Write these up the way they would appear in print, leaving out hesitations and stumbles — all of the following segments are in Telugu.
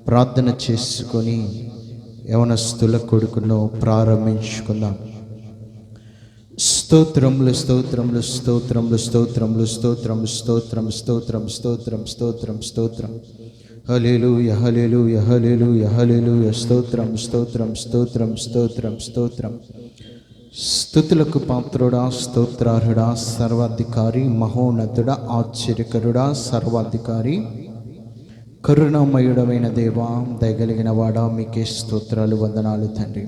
ప్రార్థన చేసుకొని యవనస్తుల కొడుకును ప్రారంభించుకుందాం. స్తోత్రములు స్తోత్రములు స్తోత్రములు స్తోత్రములు స్తోత్రములు స్తోత్రం స్తోత్రం స్తోత్రం స్తోత్రం స్తోత్రం హల్లెలూయా హల్లెలూయా హల్లెలూయా హల్లెలూయా స్తోత్రం స్తోత్రం స్తోత్రం స్తోత్రం స్తోత్రం. స్తుతులకు పాత్రుడా, స్తోత్రార్హుడా, సర్వాధికారి, మహోన్నతుడా, ఆశ్చర్యకరుడా, సర్వాధికారి, కరుణామయుడమైన దేవా, దయగలిగిన వాడా, మీకే స్తోత్రాలు, వందనాలు తండ్రి.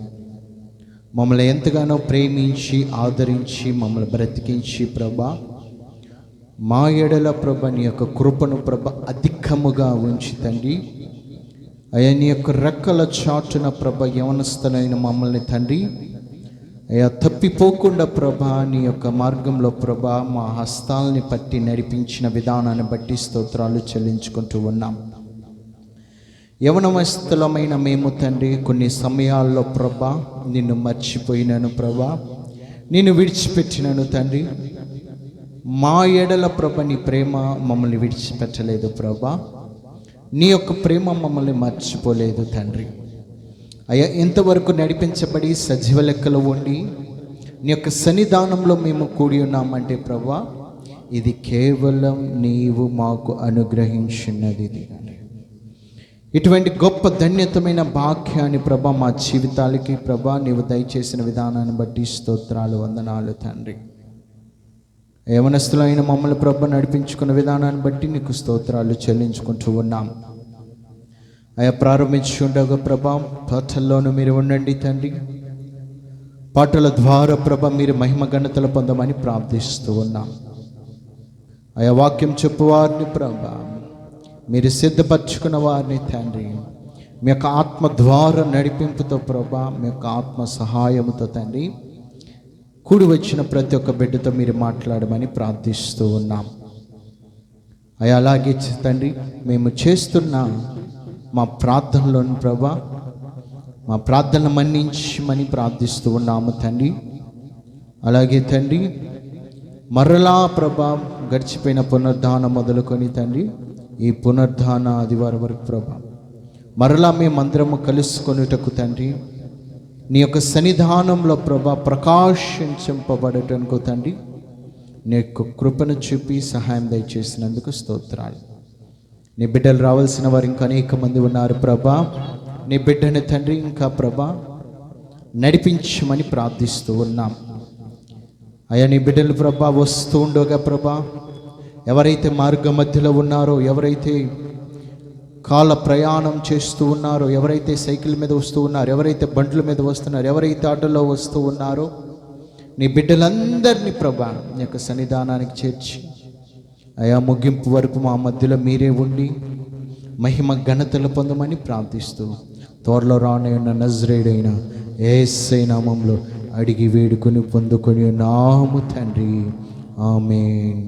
మమ్మల్ని ఎంతగానో ప్రేమించి ఆదరించి మమ్మల్ని బ్రతికించి ప్రభా, మా ఎడల ప్రభ నీ యొక్క కృపను ప్రభ అధికముగా ఉంచి తండ్రి, అయ్యా నీ యొక్క రెక్కల చాటున ప్రభ యవనస్తులైన మమ్మల్ని తండ్రి అయ్యా తప్పిపోకుండా ప్రభ నీ యొక్క మార్గంలో ప్రభ మా హస్తాలని పట్టి నడిపించిన విధానాన్ని బట్టి స్తోత్రాలు చెల్లించుకుంటూ ఉన్నాం. యవనమస్తులమైన మేము తండ్రి కొన్ని సమయాల్లో ప్రభా నిన్ను మర్చిపోయినాను ప్రభా, నిన్ను విడిచిపెట్టినాను తండ్రి. మా ఎడల ప్రభ నీ ప్రేమ మమ్మల్ని విడిచిపెట్టలేదు ప్రభా, నీ యొక్క ప్రేమ మమ్మల్ని మర్చిపోలేదు తండ్రి. అయ్యా ఎంతవరకు నడిపించబడి సజీవ లెక్కలో ఉండి నీ యొక్క సన్నిధానంలో మేము కూడి ఉన్నామంటే ప్రభా, ఇది కేవలం నీవు మాకు అనుగ్రహించినది. ఇటువంటి గొప్ప ధన్యతమైన భాగ్యాన్ని ప్రభా మా జీవితాలకి ప్రభా నీవు దయచేసిన విధానాన్ని బట్టి స్తోత్రాలు, వందనాలు తండ్రి. యవనస్తులైన మమ్మల్ని ప్రభ నడిపించుకున్న విధానాన్ని బట్టి నీకు స్తోత్రాలు చెల్లించుకుంటూ ఉన్నాం. అయ్యా ప్రారంభించుకుంటా ప్రభా పాటల్లోనూ మీరు ఉండండి తండ్రి, పాటల ద్వారా ప్రభ మీరు మహిమ ఘనతలు పొందమని ప్రార్థిస్తూ ఉన్నాం. అయ్యా వాక్యం చెప్పువారిని ప్రభా మీరు సిద్ధపరచుకున్న వారిని తండ్రి మీ యొక్క ఆత్మ ద్వారా నడిపింపుతో ప్రభా, మీ యొక్క ఆత్మ సహాయముతో తండ్రి కూడి వచ్చిన ప్రతి ఒక్క బిడ్డతో మీరు మాట్లాడమని ప్రార్థిస్తూ ఉన్నాం. అయ్యా అలాగే తండ్రి మేము చేస్తున్న మా ప్రార్థనలోని ప్రభా మా ప్రార్థన మన్నించమని ప్రార్థిస్తూ ఉన్నాము తండ్రి. అలాగే తండ్రి మరలా ప్రభా గడిచిపోయిన పునరుద్ధానం మొదలుకొని తండ్రి ఈ పునరుద్ధాన ఆదివారం వరకు ప్రభా మరలా మేమందరము కలుసుకొనుటకు తండ్రి నీ యొక్క సన్నిధానంలో ప్రభా ప్రకాశించబడటకు తండ్రి నీ యొక్క కృపను చూపి సహాయం దయచేసినందుకు స్తోత్రాలు. నీ బిడ్డలు రావాల్సిన వారు ఇంకా అనేక మంది ఉన్నారు ప్రభా, నీ బిడ్డని తండ్రి ఇంకా ప్రభా నడిపించమని ప్రార్థిస్తూ ఉన్నాం. అయ్యా నీ బిడ్డలు ప్రభా వస్తూ ఉండగా ప్రభా ఎవరైతే మార్గ మధ్యలో ఉన్నారో, ఎవరైతే కాళ్ళ ప్రయాణం చేస్తూ ఉన్నారో, ఎవరైతే సైకిల్ మీద వస్తూ ఉన్నారో, ఎవరైతే బండ్ల మీద వస్తున్నారు, ఎవరైతే ఆటోలో వస్తూ ఉన్నారో నీ బిడ్డలందరినీ ప్రభా నీ యొక్క సన్నిధానానికి చేర్చి అయా ముగింపు వరకు మా మధ్యలో మీరే ఉండి మహిమ ఘనతలు పొందమని ప్రార్థిస్తూ త్వరలో రానయ్యున్న నజరేయుడైన యేసయ్య నామములో అడిగి వేడుకొని పొందుకొని నాము తండ్రి, ఆమేన్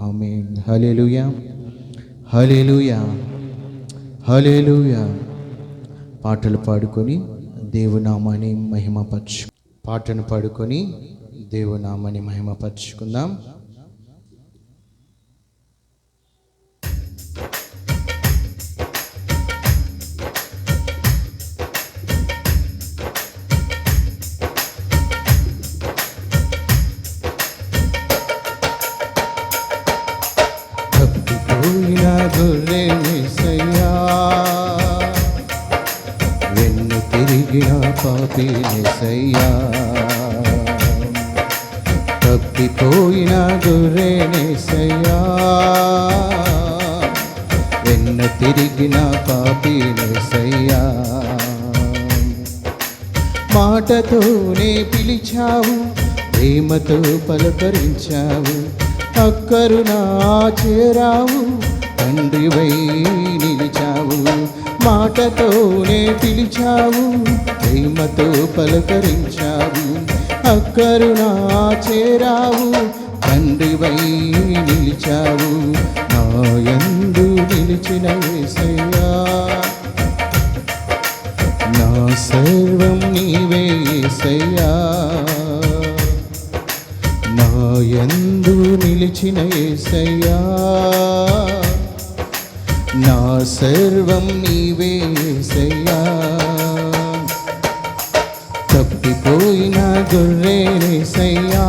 ఆమేన్. హల్లెలూయా హల్లెలూయా హల్లెలూయా. పాటలు పాడుకొని దేవునామాన్ని మహిమపరచు పాటను పాడుకొని దేవునామాన్ని మహిమపరచుకుందాం. వెన్ను తిరిగిన పాపినేసయ్యా, తప్పిపోయిన గొర్రెనేసయ్యా, వెన్ను తిరిగిన పాపినేసయ్యా. మాటతోనే పిలిచావు, ప్రేమతో పలకరించావు, అక్కరునా చేరావు, తండ్రివై నిలిచావు. మాటతోనే పిలిచావు, ప్రేమతో పలకరించావు, అక్కరునా చేరావు, తండ్రివై నిలిచావు. నా యందు నిలిచిన యేసయ్యా, నా సర్వం నీవే యేసయ్యా, నా యందు నిలిచిన యేసయ్యా, నా సర్వం నీవే యేసయ్యా, తప్పిపోయిన గొర్రెనేసయ్యా,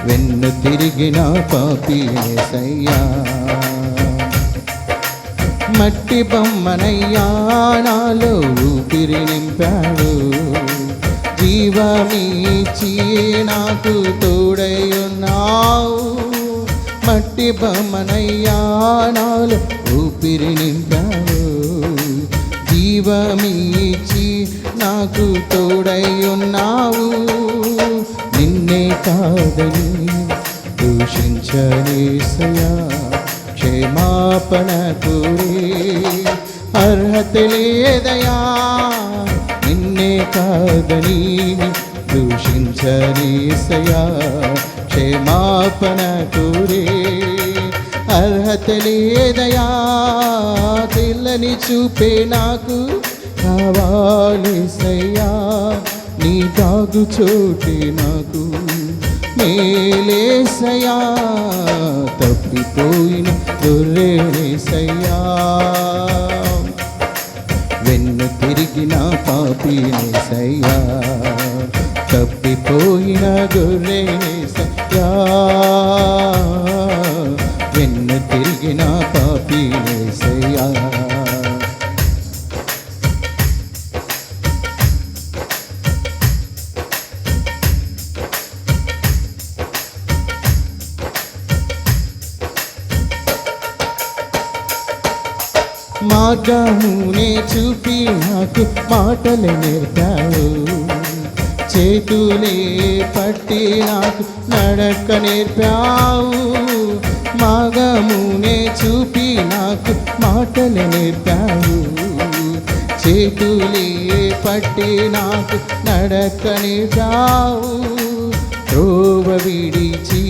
వెన్ను తిరిగిన పాపి యేసయ్యా, మట్టి బొమ్మనయ్యా నాలో ఊపిరి నింపాడు, జీవమిచ్చి నాకు తోడై ఉన్నావు. మట్టి బొమ్మనయ్యా నాలో ఊపిరి నింపాడు, జీవమిచ్చి నాకు తోడై ఉన్నావు. నిన్నే కాదని దూషించనేసయ్యా, క్షమాపణ కోరే అర్హత లేదయా. నిన్నే కాదని దూషించనేసయ్యా, క్షమాపణ కోరే అర్హత లేదయా. తెల్లని చూపే నాకు కావాలేసయ్యా, నీ దాగు చోటే నాకు మేలేసయ్యా, తప్పిపోయిన గొర్రెనేసయ్యా, వెన్ను తిరిగిన పాపినేసయ్యా, తప్పిపోయిన గొర్రెనేసయ్యా, వెన్ను తిరిగిన పాపినేసయ్యా. మార్గమునే చూపి నాకు మాటలు నేర్పావు, చేతులే పట్టి నాకు నడక నేర్పావు. మార్గమునే చూపి నాకు మాటలు నేర్పావు, చేతులే పట్టి నాకు నడక నేర్పావు. త్రోవ విడిచి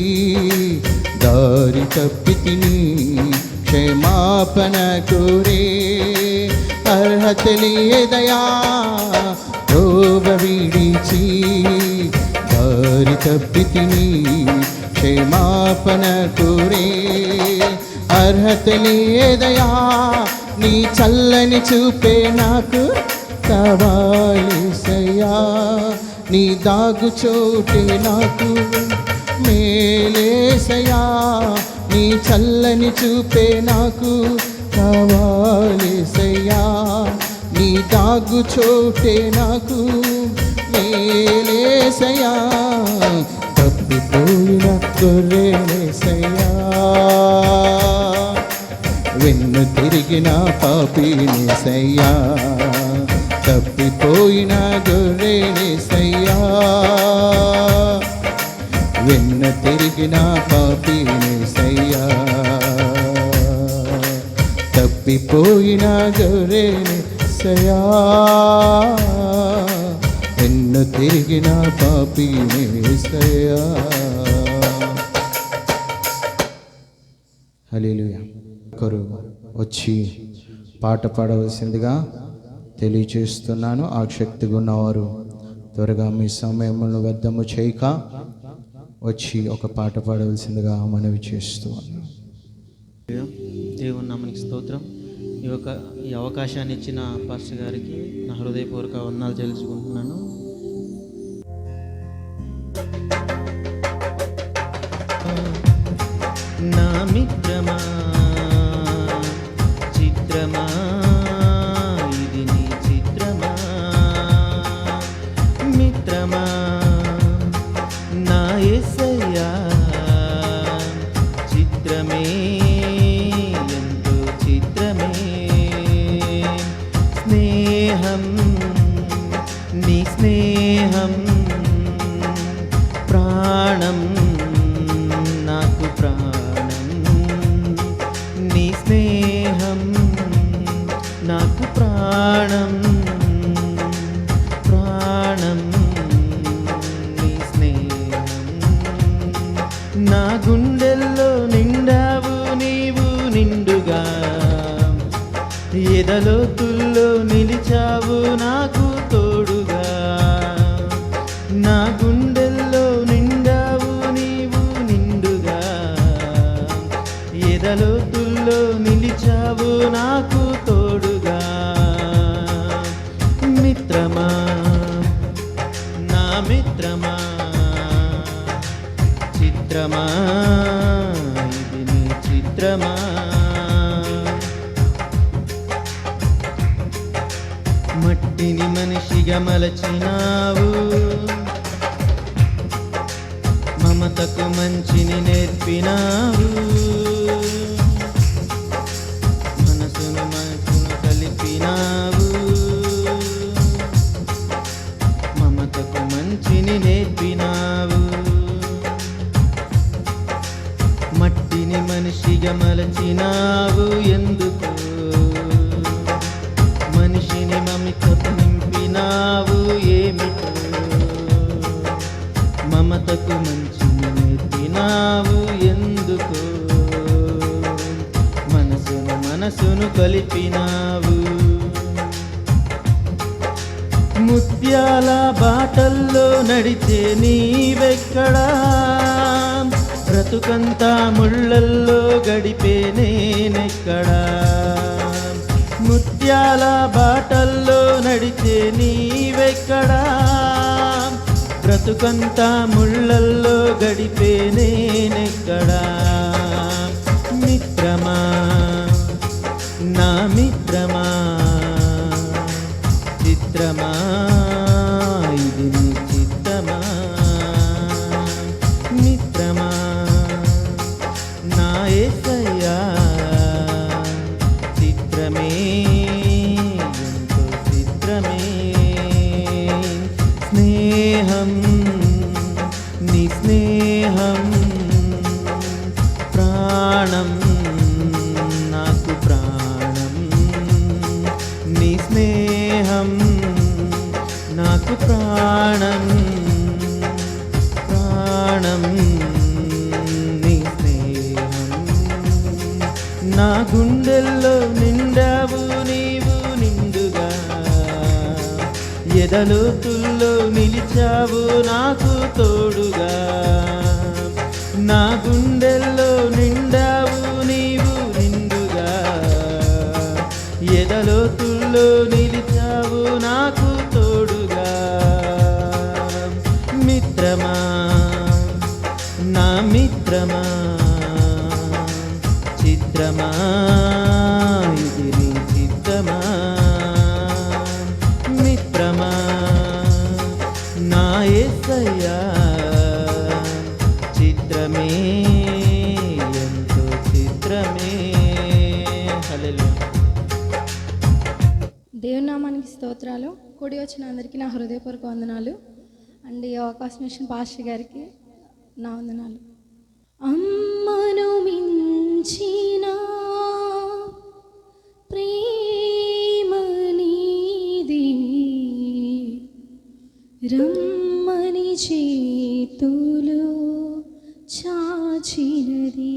దారి తప్పితిని, క్షమాపణ కోరే అర్హత లేదయా. త్రోవ విడిచి దారి తప్పితిని, క్షమాపణ కోరే అర్హత లేదయా. నీ చల్లని చూపే నాకు కావాలేసయ్యా, నీ దాగు చోటే నాకు మేలేసయ్యా. నీ చల్లని చూపే నాకు కావాలేసయ్యా, నీ దాగు చోటే నాకు మేలేసయ్యా, తప్పిపోయిన గొర్రెనేసయ్యా, వెన్ను తిరిగిన పాపినేసయ్యా, తప్పిపోయిన గొర్రెనేసయ్యా, వెన్ను తిరిగిన పాపినేసయ్యా, తప్పిపోయిన గొర్రెనేసయ్యా, వెన్ను తిరిగిన పాపినేసయ్యా. హల్లెలూయా. ఒకరు వచ్చి పాట పాడవలసిందిగా తెలియచేస్తున్నాను. ఆసక్తిగా ఉన్నవారు త్వరగా మీ సమయమును వ్యర్థము చేయక వచ్చి ఒక పాట పాడవలసిందిగా మనవి చేస్తూ ఉన్నాను. దేవుని నామానికి స్తోత్రం. ఈ అవకాశాన్ని ఇచ్చిన పాస్టర్ గారికి నా హృదయపూర్వక వందనాలు తెలుసుకుంటున్నాను. నా మిత్రమా చిత్రమా, ఇది నీ చిత్రమా, మిత్రమా నా యేసయ్యా చిత్రమే, ఎంతో చిత్రమే. స్నేహం నీ స్నేహం ప్రాణం నాకు ప్రాణం, నీ స్నేహం నాకు ప్రాణం, ప్రాణం నీ స్నేహం. నా గుండెల్లో నిండావు నీవు నిండుగా, ఎదలోతుల్లో నిలిచావు నాకు తోడుగా. నా గుండెల్లో నిండావు నీవు నిండుగా, ఎదలోతుల్లో నిలిచావు నాకు తోడు. చిత్రమా ఇది నీ చిత్రమా మట్టిని మనిషిగా మలచినావు మమతకు మంచిని నేర్పినావు మనసును కలిపినావు మమతకు మంచిని నేర్పినావు మట్టిని మనిషిగా మలచినావు ఎందుకు మనిషిని మమతకు నింపినావు ఏమిటో మమతకు మంచిని నేర్పినావు ఎందుకు మనసును కలిపినావు ముత్యాల బాటల్లో నడిచే నీవెక్కడా బ్రతుకంతా ముళ్ళల్లో గడిపే నేనెక్కడా ముత్యాల బాటల్లో నడిచే నీవెక్కడా బ్రతుకంతా ముళ్ళల్లో గడిపే నేనెక్కడా మిత్రమా నా మిత్రమా చిత్రమా ఇది నీ చిత్తమా మిత్రమా నా యేసయ్యా చిత్రమే ఎంతో చిత్రమే స్నేహం నీ స్నేహం ప్రాణం నాకు ప్రాణం నీ స్నేహం నాకు ప్రాణం ప్రాణం నీ స్నేహం నా గుండెల్లో నిండావు నీవు నిండుగా ఎదలోతుల్లో నిలిచావు నాకు తోడుగా నా గుండెల్లో నిండావు నీవు నిండుగా ఎదలోతుల్లో నిలిచావు నాకు తోడుగా మిత్రమా నా మిత్రమా చిత్రమా ఇది నీ చిత్తమా మిత్రమా నా యేసయ్యా చిత్రమే ఎంతో చిత్రమే హల్లెలూయా. దేవుని నామానికి స్తోత్రాలు. కూడి వచ్చిన అందరికీ నా హృదయపూర్వక వందనాలు అండ్ ఈ అవకాశం ఇచ్చిన పాస్టర్ గారికి నా వందనాలు. అమ్మను మించిన ప్రేమ నీది రమ్మని చేతులు చాచినది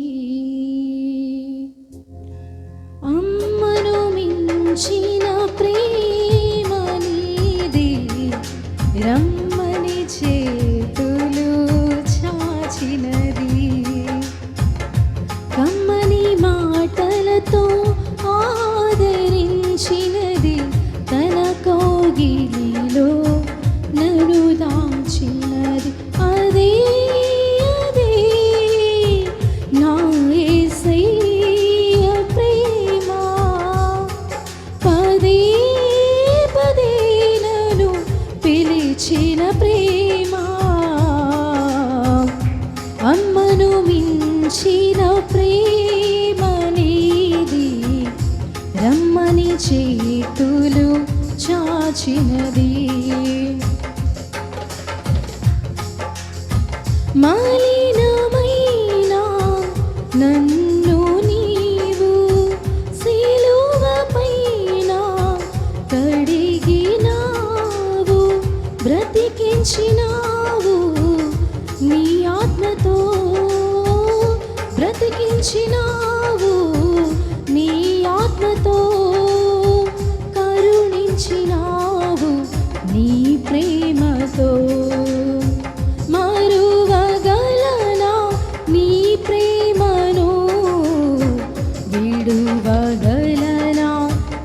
అమ్మను మించిన ప్రేమ నీది రమ్మని చేతులు చాచినది కమ్మని మాటలతో ఆదరించినది తన కౌగిలిలో నన్ను దాచినది అదే అదే నా యేసయ్య ప్రేమ పదే పదే నన్ను పిలిచిన ప్రేమ అమ్మను మించిన ప్రేమ నీది రమ్మని చేతులు చాచినది మలినమైన నన్ను నీవు సిలువ పైన కడిగినావు బ్రతికించినావు నీ ఆత్మతో బ్రతికించినావు నీ ఆత్మతో కరుణించినావు నీ ప్రేమతో మరువగలనా నీ ప్రేమను విడువగలనా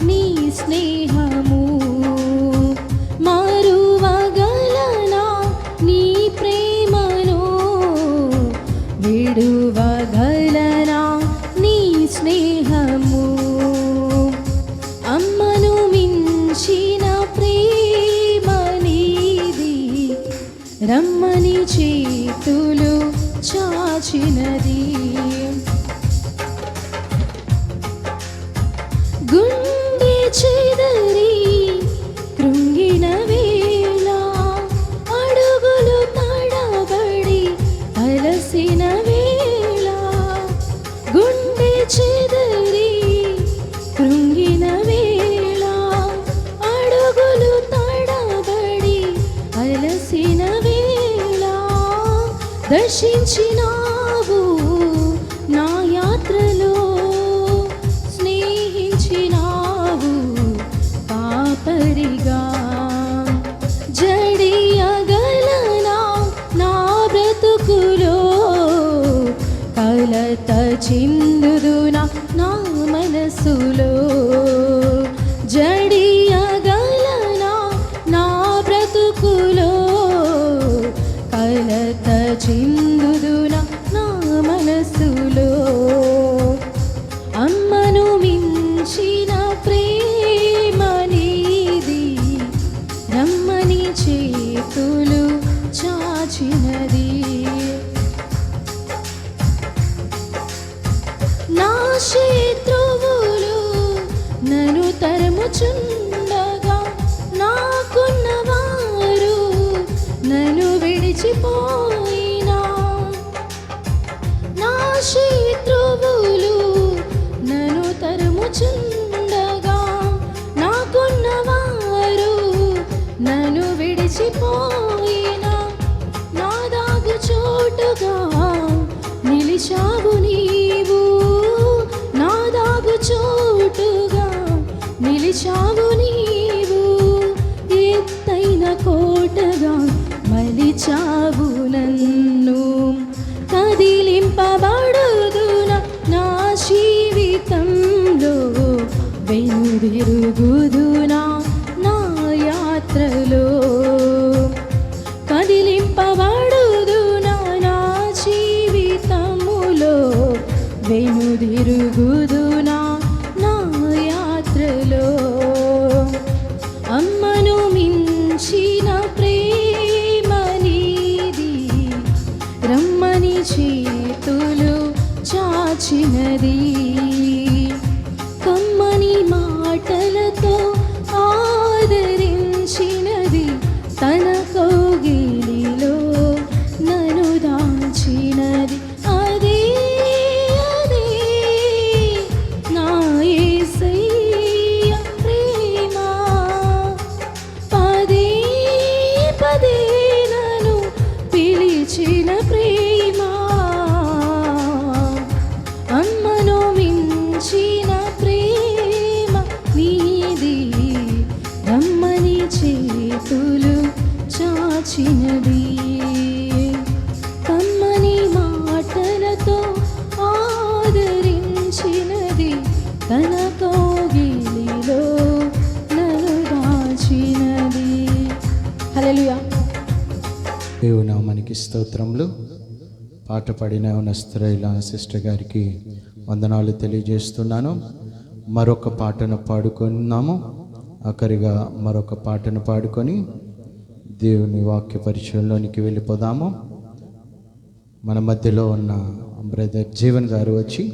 నీ స్నేహము మరువగలనా నీ ప్రేమను విడువగలనా నీ స్నేహము. అమ్మను మించిన ప్రేమ నీది, రమ్మని చేతులు చాచినది. గుండె చెదరి కృంగిన వేళ, అడుగులు తడబడి అలసిన వేళ, గుండె చెదరి కృంగిన వేళ, అడుగులు తడబడి అలసిన వేళ, దర్శించినావు నా యాత్రలో, స్నేహించినావు పాపరిగా. జడియగలనా నా బ్రతుకులో, కలత చిందుదునా నా మనసులో. జడియగలనా నా బ్రతుకులో, కలత చిందుదునా నా మనసులో. అమ్మను మించిన ప్రేమ నీది, రమ్మని చేతులు చాచినది. నా శత్రువులు నన్ను తరుముచుండగా, నాకున్నవారు నన్ను విడిచిపోయినా. నా శత్రువులు నన్ను తరుముచుండగా, నాకున్నవారు నన్ను విడిచిపోయినా. నా దాగు చోటుగా నిలిచావు నీవు, నా దాగు చోటుగా నిలిచావు నీవు. ఎత్తైన కోటగా మలిచావు నన్ను, కదిలింపబడుదునా నా జీవితంలో, వెనుదిరుగుదునా నా యాత్రలో. కదిలింపబడుదునా నా జీవితములో, వెనుదిరుగుదునా నా యాత్రలో. అమ్మను మించిన ప్రేమ నీది, రమ్మని చేతులు చాచినది. కమ్మని మాటలతో ఆదరించినది, తన కౌగిలిలో నన్ను దాచినది. అదే అదే నా యేసయ్య ప్రేమ, పదే పదే నన్ను పిలిచిన ప్రేమ. అమ్మను మించిన ప్రేమ నీది, రమ్మని చేతులు చాచినది. కమ్మని మాటలతో ఆదరించినది, తన కౌగిలిలో నన్ను దాచినది. హల్లెలూయా. దేవుని నామానికి స్తోత్రములు. పాట పాడిన నస్త్రైల సిస్టర్ గారికి వందనాలు తెలియజేస్తున్నాను. మరొక పాటను పాడుకున్నాము. ఆఖరిగా మరొక పాటను పాడుకొని దేవుని వాక్య పరిచయంలోనికి వెళ్ళిపోదాము. మన మధ్యలో ఉన్న బ్రదర్ జీవన్ గారు వచ్చి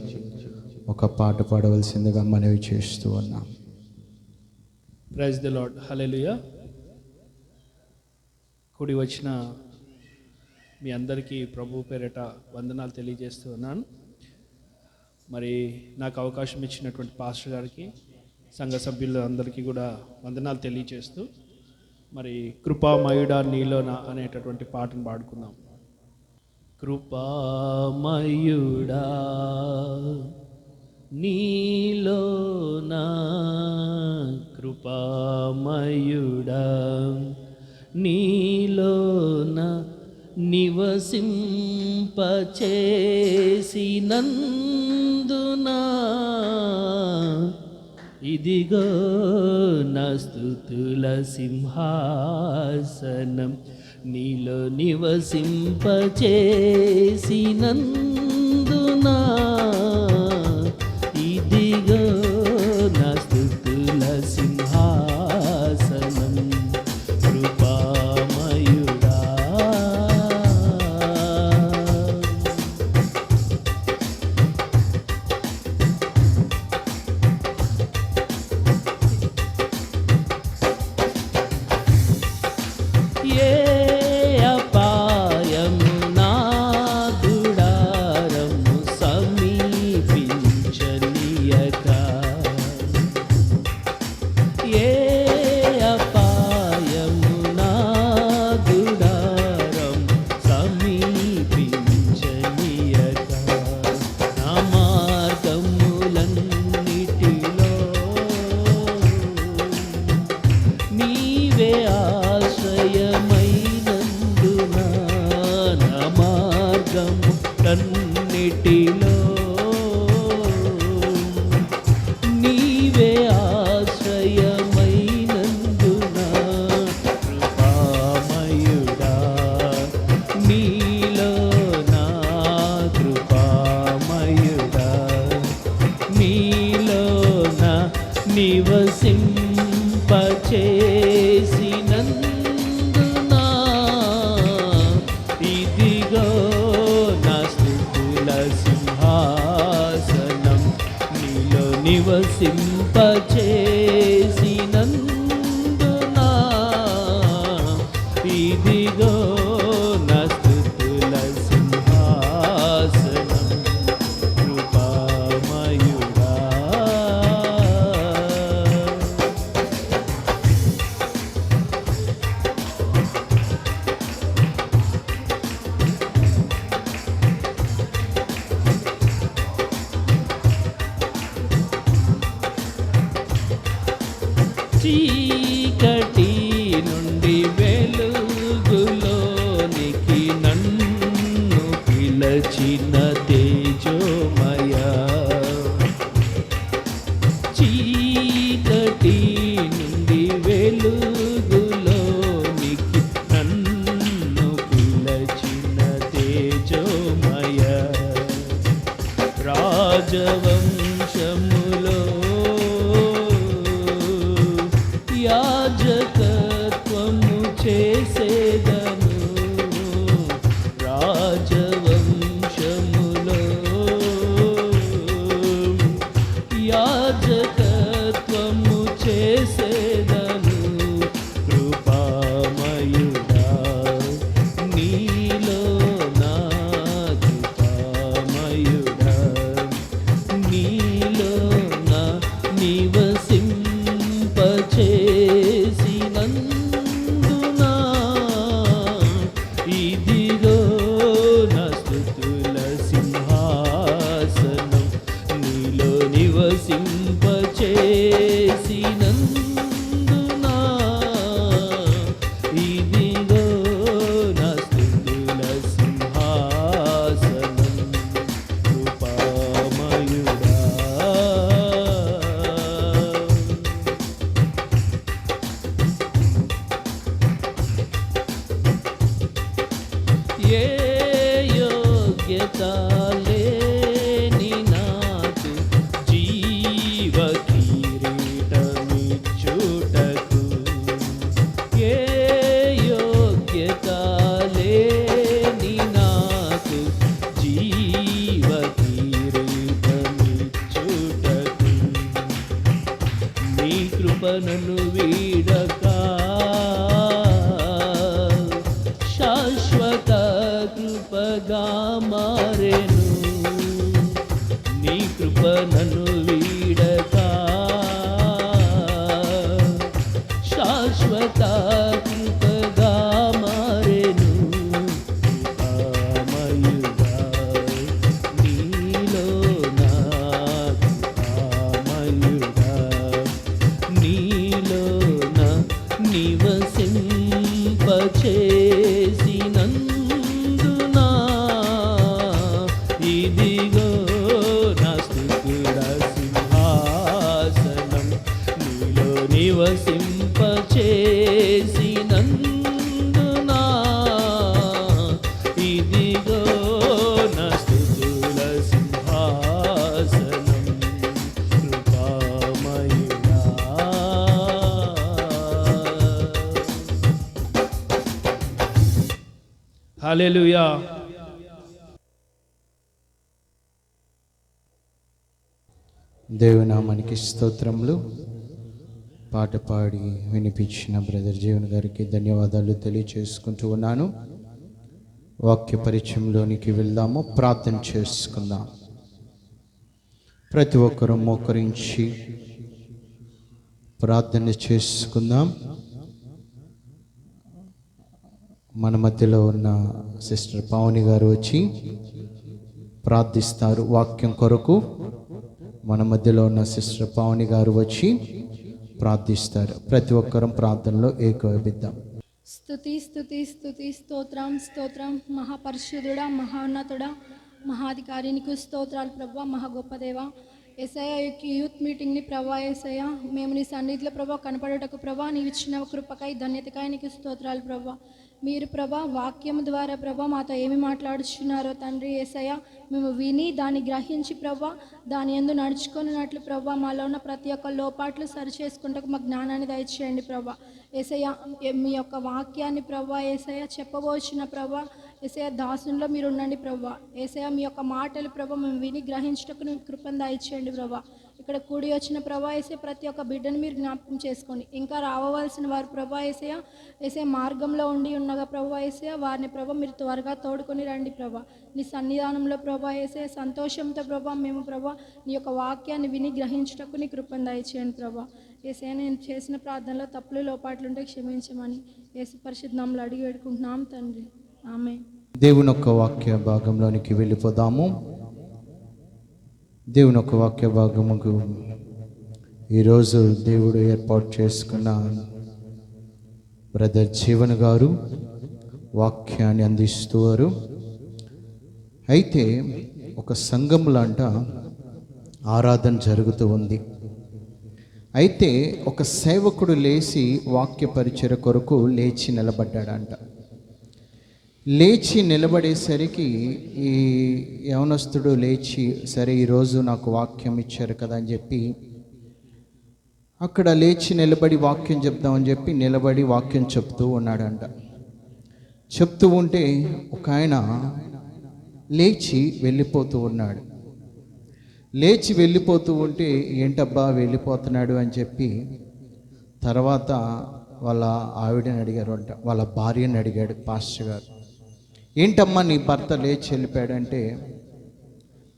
ఒక పాట పాడవలసిందిగా మనవి చేస్తూ ఉన్నాం. Praise the lord. హల్లెలూయా. కూడి వచ్చిన మీ అందరికీ ప్రభు పేరిట వందనాలు తెలియజేస్తూ ఉన్నాను. మరి నాకు అవకాశం ఇచ్చినటువంటి పాస్టర్ గారికి, సంఘ సభ్యులు అందరికీ కూడా వందనాలు తెలియజేస్తూ మరి కృపామయుడా నీలోన అనేటటువంటి పాటను పాడుకుందాం. కృపామయుడా నీలోనా, కృపామయుడా నీలోన నివసింపచేసినందునా, ఇదిగో నా స్తుతుల సింహాసనం, నీలో నివసింపచేసినందునా ఇదిగో నా స్తుతుల సింహాసనం కృపామయుడా. ఏ అపాయము నా గుడారము సమీపించనీయక, ఏ అపాయము నా గుడారము సమీపించనీయక, నా మార్గములన్నిటిలో నీవే ఆశ్రయమైనందున, నా మార్గము కన్నిటిలో నీవే ఆశ్రయమైనందున, కృపామయుడా నీలో నా కృపామయుడా నీలో నా నివసింపచేసినందున, ఇదిగో నా స్తుతుల సింహాసనం నీలో నివసింపచేసినందున, ఇదిగో నా స్తుతుల సింహాసనం కృపామయుడా. చీకటి నుండి వెలుగులోనికి నన్ను పిలచిన తేజోమయ, చీకటి నుండి వెలుగులోనికి నన్ను పిలచిన తేజోమయ, రాజవంశములో యాజకత్వము చేసేదను, రాజవంశములో యాజకత్వము చేసేదను, కృపామయుడా నీలో నా కృపామయుడా నీలో నా నివసింపచేసినందున, ఇదిగో నా స్తుతుల సింహాసనం నీలో నివసింపచేసినందున, ఇదిగో నా స్తుతుల సింహాసనం కృపామయుడా. ఏ యోగ్యత లేని నాకు జీవ కిరీటమిచ్చుటకు, ఏ యోగ్యత లేని నాకు జీవ కిరీటమిచ్చుటకు, నీ కృపను వీడక శాశ్వత కృపగా మారెను, నీ కృపను వీడక శాశ్వత కృపగా మారెను, కృపామయుడా నీలో నా కృపామయుడా నీలో నా నివసింపచేసినందున, ఇదిగో నా స్తుతుల సింహాసనం నీలో నివసింపచేసినందున, ఇదిగో నా స్తుతుల సింహాసనం హల్లెలూయా. దేవునామానికి స్తోత్రములు. పాట పాడి వినిపించిన బ్రదర్ జీవన్ గారికి ధన్యవాదాలు తెలియచేసుకుంటూ ఉన్నాను. వాక్య పరిచయంలోనికి వెళ్దాము, ప్రార్థన చేసుకుందాం. ప్రతి ఒక్కరూ మోకరించి ప్రార్థన చేసుకుందాం. మన మధ్యలో ఉన్న సిస్టర్ పావని గారు వచ్చి ప్రార్థిస్తారు వాక్యం కొరకు. మన మధ్యలో ఉన్న సిస్టర్ పావని గారు వచ్చి ప్రార్థిస్తారు. ప్రతి ఒక్కరం ప్రార్థనలో ఏకీభవిద్దాం. స్తుతి స్తుతి స్తుతి స్తోత్రం స్తోత్రం. మహాపరిశుద్ధుడా, మహోన్నతుడా, మహాధికారి నీకు స్తోత్రాలు ప్రభా. మహా గొప్ప దేవా, యేసయ్య యూత్ మీటింగ్ని ప్రభా, యేసయ్య మేము నీ సన్నిధిలో ప్రభా కనపడటకు ప్రభా నీవు ఇచ్చిన కృపకై ధన్యతకై నీకు స్తోత్రాలు ప్రభా. మీరు ప్రభా వాక్యం ద్వారా ప్రభా మాతో ఏమి మాట్లాడుచున్నారో తండ్రి యేసయ్య మేము విని దాన్ని గ్రహించి ప్రభా దాని యందు నడుచుకున్నట్లు ప్రభా మాలో ఉన్న ప్రతి ఒక్క లోపాట్లు సరిచేసుకుంటూ మా జ్ఞానాన్ని దయచేయండి ప్రభా. యేసయ్య మీ యొక్క వాక్యాన్ని ప్రభా యేసయ్య చెప్పబోచిన ప్రభా యేసయ్య దాసునిలో మీరు ఉండండి ప్రభా. యేసయ్య మీ యొక్క మాటలు ప్రభా మేము విని గ్రహించటకు కృపను దయచేయండి ప్రభా. ఇక్కడ కూడి వచ్చిన ప్రభా యేసయ్య ప్రతి ఒక్క బిడ్డను మీరు జ్ఞాపకం చేసుకోండి. ఇంకా రావవలసిన వారు ప్రభా యేసయ్య మార్గంలో ఉండి ఉండగా ప్రభా యేసయ్య వారిని ప్రభా మీరు త్వరగా తోడుకొని రండి ప్రభా. నీ సన్నిధానంలో ప్రభా యేసయ్య సంతోషంతో ప్రభా మేము ప్రభా నీ యొక్క వాక్యాన్ని విని గ్రహించటకు నీ కృపను దయచేయండి ప్రభా. యేసయ్య నేను చేసిన ప్రార్థనలో తప్పులు లోపాట్లు ఉంటే క్షమించమని యేసు పరిశుద్ధ నామములో అడిగి వేడుకుంటున్నాం తండ్రి, ఆమేన్. దేవుని యొక్క వాక్య భాగంలోనికి వెళ్ళిపోదాము. దేవుని యొక్క వాక్య భాగముకు ఈరోజు దేవుడు ఏర్పాటు చేసుకున్న బ్రదర్ జీవన్ గారు వాక్యాన్ని అందిస్తున్నారు. అయితే ఒక సంఘంలో అంట ఆరాధన జరుగుతూ ఉంది. అయితే ఒక సేవకుడు లేచి వాక్య పరిచయ కొరకు లేచి నిలబడ్డాడంట. లేచి నిలబడేసరికి ఈ యవనస్తుడు లేచి సరే ఈరోజు నాకు వాక్యం ఇచ్చారు కదా అని చెప్పి అక్కడ లేచి నిలబడి వాక్యం చెప్దామని చెప్పి నిలబడి వాక్యం చెప్తూ ఉన్నాడంట. చెప్తూ ఉంటే ఒక ఆయన లేచి వెళ్ళిపోతూ ఉన్నాడు. లేచి వెళ్ళిపోతూ ఉంటే ఏంటబ్బా వెళ్ళిపోతున్నాడు అని చెప్పి తర్వాత వాళ్ళ ఆవిడని అడిగారు అంట, వాళ్ళ భార్యని అడిగాడు పాస్టర్ గారు. ఏంటమ్మా నీ భర్త లేచి వెళ్ళిపోయాడంటే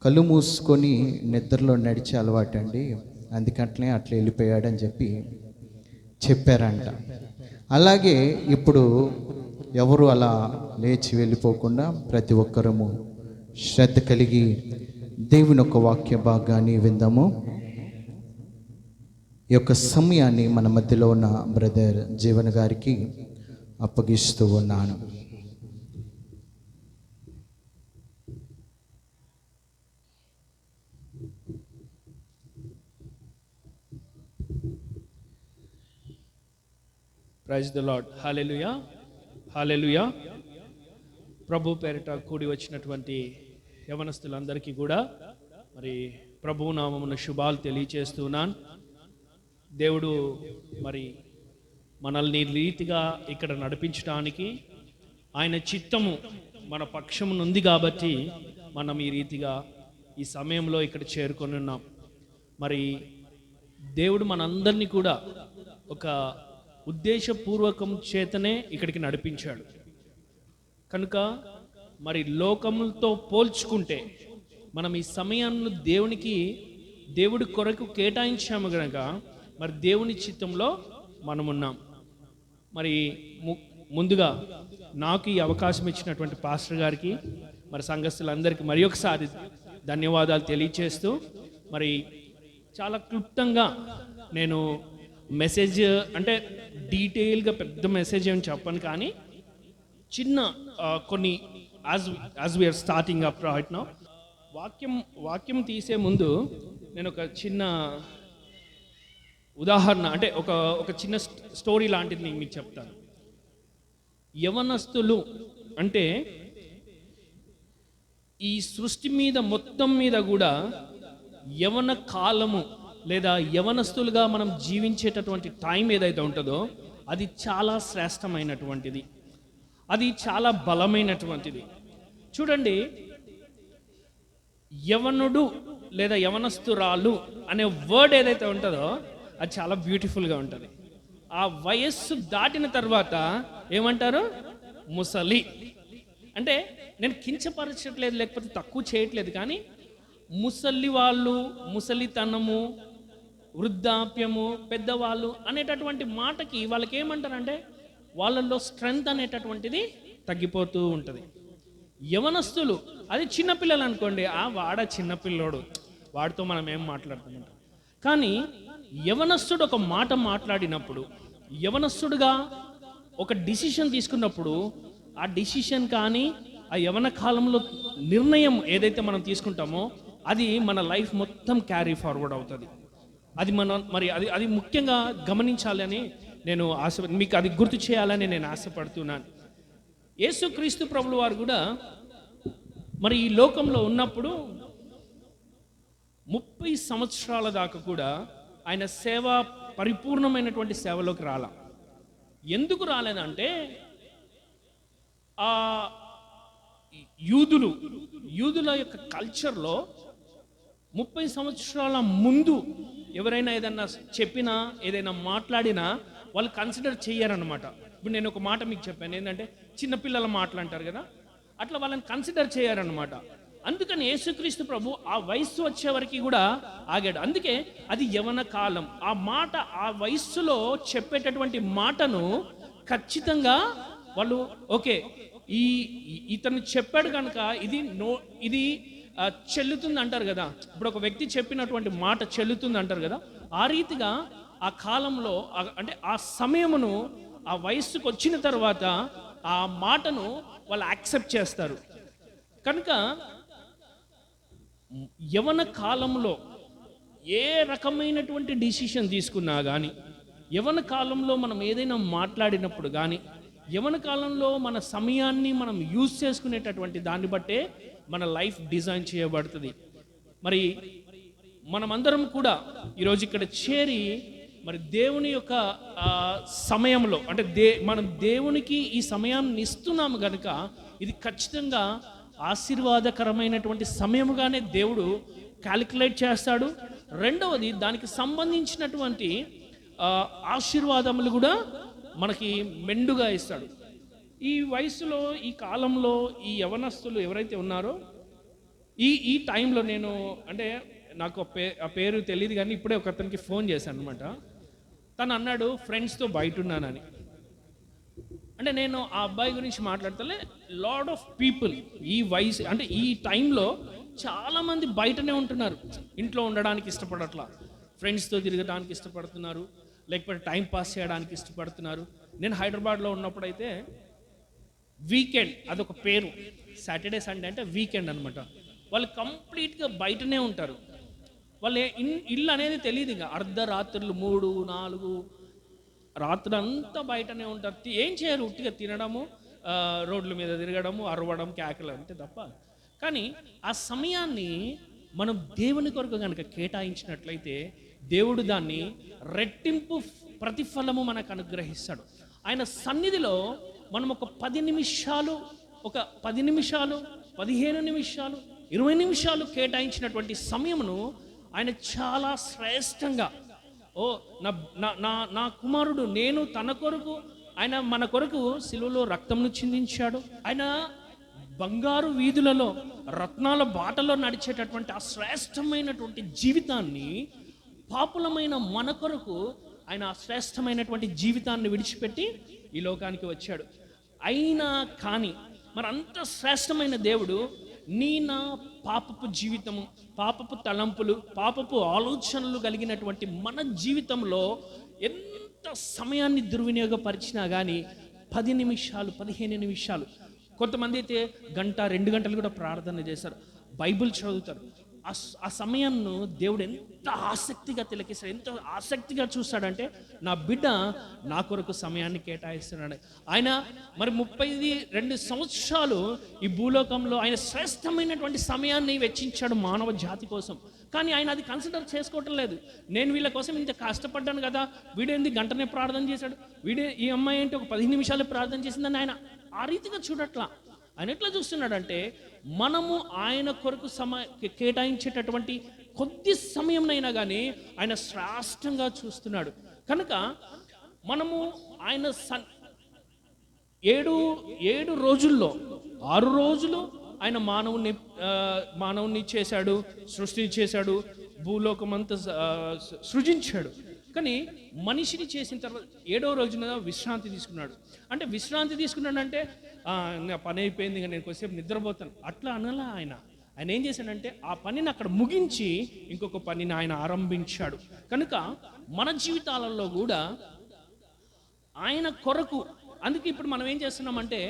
కళ్ళు మూసుకొని నిద్రలో నడిచే అలవాటండి, అందుకట్లే అట్లా వెళ్ళిపోయాడని చెప్పి చెప్పారంట. అలాగే ఇప్పుడు ఎవరు అలా లేచి వెళ్ళిపోకుండా ప్రతి ఒక్కరము శ్రద్ధ కలిగి దేవుని యొక్క వాక్య భాగాన్ని విందాము. ఈ యొక్క సమయాన్ని మన మధ్యలో ఉన్న బ్రదర్ జీవన్ గారికి అప్పగిస్తూ ఉన్నాను. Praise the lord. Hallelujah, hallelujah. ప్రభు పేరిట కూడి వచ్చినటువంటి యవనస్తులందరికీ కూడా మరి ప్రభువు నామమున శుభాలు తెలియచేస్తున్నాను. దేవుడు మరి మనల్ని రీతిగా ఇక్కడ నడిపించడానికి ఆయన చిత్తము మన పక్షమునుంది కాబట్టి మనం ఈ రీతిగా ఈ సమయంలో ఇక్కడ చేరుకొని ఉన్నాం. మరి దేవుడు మనందరినీ కూడా ఒక ఉద్దేశపూర్వకం చేతనే ఇక్కడికి నడిపించాడు కనుక మరి లోకములతో పోల్చుకుంటే మనం ఈ సమయాన్ని దేవుడి కొరకు కేటాయించాము కనుక మరి దేవుని చిత్తంలో మనం ఉన్నాం. మరి ముందుగా నాకు ఈ అవకాశం ఇచ్చినటువంటి పాస్టర్ గారికి మరి సంఘస్థులందరికీ మరి ఒకసారి ధన్యవాదాలు తెలియచేస్తూ మరి చాలా క్లుప్తంగా నేను మెసేజ్ అంటే డీటెయిల్గా పెద్ద మెసేజ్ ఏమి చెప్పను, కానీ చిన్న కొన్ని as we're starting up right now వాక్యం తీసే ముందు నేను ఒక చిన్న ఉదాహరణ అంటే ఒక చిన్న స్టోరీ లాంటిది నేను మీకు చెప్తాను. యవనస్తులు అంటే ఈ సృష్టి మీద మొత్తం మీద కూడా యవన కాలము లేదా యవనస్తులుగా మనం జీవించేటటువంటి టైం ఏదైతే ఉంటుందో అది చాలా శ్రేష్టమైనటువంటిది. అది చాలా బలమైనటువంటిది. చూడండి, యవనుడు లేదా యవనస్తురాలు అనే వర్డ్ ఏదైతే ఉంటుందో అది చాలా బ్యూటిఫుల్గా ఉంటుంది. ఆ వయస్సు దాటిన తర్వాత ఏమంటారు? ముసలి. అంటే నేను కించపరచట్లేదు, లేకపోతే తక్కువ చేయట్లేదు, కానీ ముసలి వాళ్ళు, ముసలితనము, వృద్ధాప్యము, పెద్దవాళ్ళు అనేటటువంటి మాటకి వాళ్ళకి ఏమంటారంటే వాళ్ళల్లో స్ట్రెంగ్త్ అనేటటువంటిది తగ్గిపోతూ ఉంటుంది. యవనస్తులు, అది చిన్నపిల్లలు అనుకోండి, వాడ చిన్నపిల్లోడు, వాడితో మనం ఏం మాట్లాడుతుంటాం. కానీ యవనస్తుడు ఒక మాట మాట్లాడినప్పుడు, యవనస్తుడుగా ఒక డిసిషన్ తీసుకున్నప్పుడు, ఆ డిసిషన్ కానీ ఆ యవన కాలంలో నిర్ణయం ఏదైతే మనం తీసుకుంటామో అది మన లైఫ్ మొత్తం క్యారీ ఫార్వర్డ్ అవుతుంది. అది అది ముఖ్యంగా గమనించాలని నేను మీకు అది గుర్తు చేయాలని నేను ఆశపడుతున్నాను. యేసుక్రీస్తు ప్రభుల వారు కూడా మరి ఈ లోకంలో ఉన్నప్పుడు 30 సంవత్సరాల దాకా కూడా ఆయన సేవ పరిపూర్ణమైనటువంటి సేవలోకి ఎందుకు రాలేదంటే ఆ యూదుల యొక్క కల్చర్లో 30 సంవత్సరాల ముందు ఎవరైనా ఏదైనా చెప్పినా, ఏదైనా మాట్లాడినా వాళ్ళు కన్సిడర్ చేయరనమాట. ఇప్పుడు నేను ఒక మాట మీకు చెప్పాను, ఏంటంటే చిన్నపిల్లల మాటలు అంటారు కదా, అట్లా వాళ్ళని కన్సిడర్ చేయరనమాట. అందుకని యేసుక్రీస్తు ప్రభు ఆ వయస్సు వచ్చే వరకు కూడా ఆగాడు. అందుకే అది యవన కాలం. ఆ మాట, ఆ వయస్సులో చెప్పేటటువంటి మాటను ఖచ్చితంగా వాళ్ళు ఓకే, ఇతను చెప్పాడు కనుక ఇది చెల్లుతుంది అంటారు కదా. ఇప్పుడు ఒక వ్యక్తి చెప్పినటువంటి మాట చెల్లుతుంది అంటారు కదా, ఆ రీతిగా ఆ కాలంలో అంటే ఆ సమయమును, ఆ వయస్సుకు వచ్చిన తర్వాత ఆ మాటను వాళ్ళు యాక్సెప్ట్ చేస్తారు. కనుక యవన కాలంలో ఏ రకమైనటువంటి డిసిషన్ తీసుకున్నా కానీ, యవన కాలంలో మనం ఏదైనా మాట్లాడినప్పుడు కానీ, యవన కాలంలో మన సమయాన్ని మనం యూజ్ చేసుకునేటటువంటి దాన్ని బట్టే మన లైఫ్ డిజైన్ చేయబడుతుంది. మరి మనమందరం కూడా ఈరోజు ఇక్కడ చేరి మరి దేవుని యొక్క సమయంలో అంటే మనం దేవునికి ఈ సమయాన్ని ఇస్తున్నాము కనుక ఇది ఖచ్చితంగా ఆశీర్వాదకరమైనటువంటి సమయముగానే దేవుడు క్యాలిక్యులేట్ చేస్తాడు. రెండవది, దానికి సంబంధించినటువంటి ఆశీర్వాదములు కూడా మనకి మెండుగా ఇస్తాడు. ఈ వయసులో, ఈ కాలంలో ఈ యవనస్తులు ఎవరైతే ఉన్నారో ఈ టైంలో నేను అంటే నాకు ఆ పేరు తెలియదు, కానీ ఇప్పుడే ఒక అతనికి ఫోన్ చేశాను అనమాట. తను అన్నాడు ఫ్రెండ్స్తో బయట ఉన్నానని. అంటే నేను ఆ అబ్బాయి గురించి మాట్లాడతలే, లాట్ ఆఫ్ పీపుల్ ఈ వయసు అంటే ఈ టైంలో చాలామంది బయటనే ఉంటున్నారు. ఇంట్లో ఉండడానికి ఇష్టపడట్లా, ఫ్రెండ్స్తో తిరగడానికి ఇష్టపడుతున్నారు, లేకపోతే టైం పాస్ చేయడానికి ఇష్టపడుతున్నారు. నేను హైదరాబాద్లో ఉన్నప్పుడైతే వీకెండ్, అదొక పేరు, సాటర్డే సండే అంటే వీకెండ్ అనమాట. వాళ్ళు కంప్లీట్గా బయటనే ఉంటారు. వాళ్ళు ఇల్లు అనేది తెలియదు. ఇక అర్ధరాత్రులు 3, 4 రాత్రులు అంతా బయటనే ఉంటారు. ఏం చేయరు, ఉట్టిగా తినడము, రోడ్ల మీద తిరగడము, అరవడం, కేకలు అంతే తప్ప. కానీ ఆ సమయాన్ని మనం దేవుని కొరకు కనుక కేటాయించినట్లయితే దేవుడు దాన్ని రెట్టింపు ప్రతిఫలము మనకు అనుగ్రహిస్తాడు. ఆయన సన్నిధిలో మనం ఒక 10 నిమిషాలు, 15 నిమిషాలు, 20 నిమిషాలు కేటాయించినటువంటి సమయమును ఆయన చాలా శ్రేష్టంగా, నా కుమారుడు నేను తన కొరకు, ఆయన మన కొరకు సిలువలో రక్తంను చిందించాడు. ఆయన బంగారు వీధులలో, రత్నాల బాటలో నడిచేటటువంటి ఆ శ్రేష్టమైనటువంటి జీవితాన్ని, పాపులమైన మన కొరకు ఆయన ఆ శ్రేష్టమైనటువంటి జీవితాన్ని విడిచిపెట్టి ఈ లోకానికి వచ్చాడు. అయినా కానీ మరి అంత శ్రేష్టమైన దేవుడు నా పాపపు జీవితము, పాపపు తలంపులు, పాపపు ఆలోచనలు కలిగినటువంటి మన జీవితంలో ఎంత సమయాన్ని దుర్వినియోగపరిచినా కానీ 10 నిమిషాలు, 15 నిమిషాలు, కొంతమంది అయితే 1, 2 గంటలు కూడా ప్రార్థన చేస్తారు, బైబిల్ చదువుతారు. ఆ సమయాన్ని దేవుడు ఎంత ఆసక్తిగా తిలకిస్తాడు, ఎంత ఆసక్తిగా చూస్తాడంటే నా బిడ్డ నా కొరకు సమయాన్ని కేటాయిస్తున్నాడు. ఆయన మరి 32 సంవత్సరాలు ఈ భూలోకంలో ఆయన శ్రేష్టమైనటువంటి సమయాన్ని వెచ్చించాడు మానవ జాతి కోసం. కానీ ఆయన అది కన్సిడర్ చేసుకోవటం లేదు. నేను వీళ్ళ కోసం ఇంత కష్టపడ్డాను కదా, వీడేంది గంటనే ప్రార్థన చేశాడు, ఈ అమ్మాయి ఏంటి ఒక 15 నిమిషాలు ప్రార్థన చేసిందని ఆయన ఆ రీతిగా చూడట్లా. ఆయన ఎట్లా చూస్తున్నాడంటే, మనము ఆయన కొరకు కేటాయించేటటువంటి కొద్ది సమయంనైనా కానీ ఆయన శ్రేష్టంగా చూస్తున్నాడు. కనుక మనము ఆయన ఏడు రోజుల్లో 6 రోజులు ఆయన మానవుని చేశాడు, సృష్టి చేశాడు, భూలోకమంతా సృజించాడు. కానీ మనిషిని చేసిన తర్వాత 7వ రోజున విశ్రాంతి తీసుకున్నాడు. అంటే విశ్రాంతి తీసుకున్నాడంటే నా పని అయిపోయింది, ఇంకా నేను కొద్దిసేపు నిద్రపోతాను అట్లా అనలా. ఆయన ఏం చేశాడంటే ఆ పనిని అక్కడ ముగించి ఇంకొక పనిని ఆయన ఆరంభించాడు. కనుక మన జీవితాలలో కూడా ఆయన కొరకు, అందుకే ఇప్పుడు మనం ఏం చేస్తున్నామంటే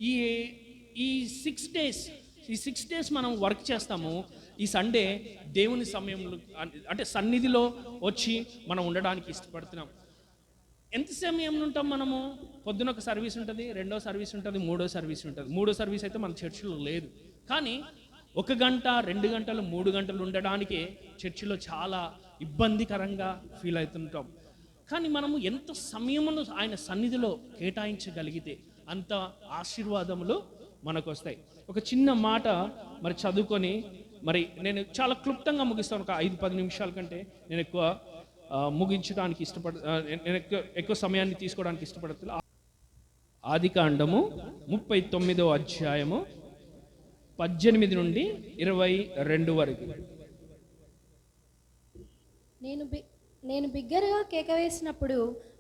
ఈ 6 డేస్ మనం వర్క్ చేస్తాము. ఈ సండే దేవుని సమయంలో అంటే సన్నిధిలో వచ్చి మనం ఉండడానికి ఇష్టపడుతున్నాం. ఎంత సమయం ఉంటాం మనము? పొద్దున ఒక సర్వీస్ ఉంటుంది, 2వ సర్వీస్ ఉంటుంది, 3వ సర్వీస్ ఉంటుంది. 3వ సర్వీస్ అయితే మన చర్చిలో లేదు. కానీ 1 గంట, 2 గంటలు, 3 గంటలు ఉండడానికే చర్చిలో చాలా ఇబ్బందికరంగా ఫీల్ అవుతుంటాం. కానీ మనము ఎంత సమయమును ఆయన సన్నిధిలో కేటాయించగలిగితే అంత ఆశీర్వాదములు మనకు వస్తాయి. ఒక చిన్న మాట మరి చదువుకొని మరి నేను చాలా క్లుప్తంగా ముగిస్తాను. ఒక 5-10 నిమిషాల కంటే నేను ఎక్కువ ముగించడానికి నేను ఎక్కువ సమయాన్ని తీసుకోవడానికి ఇష్టపడుతున్నా. ఆదికాండము 39వ అధ్యాయము 18 నుండి 22 వరకు. నేను బిగ్గరగా కేక వేసినప్పుడు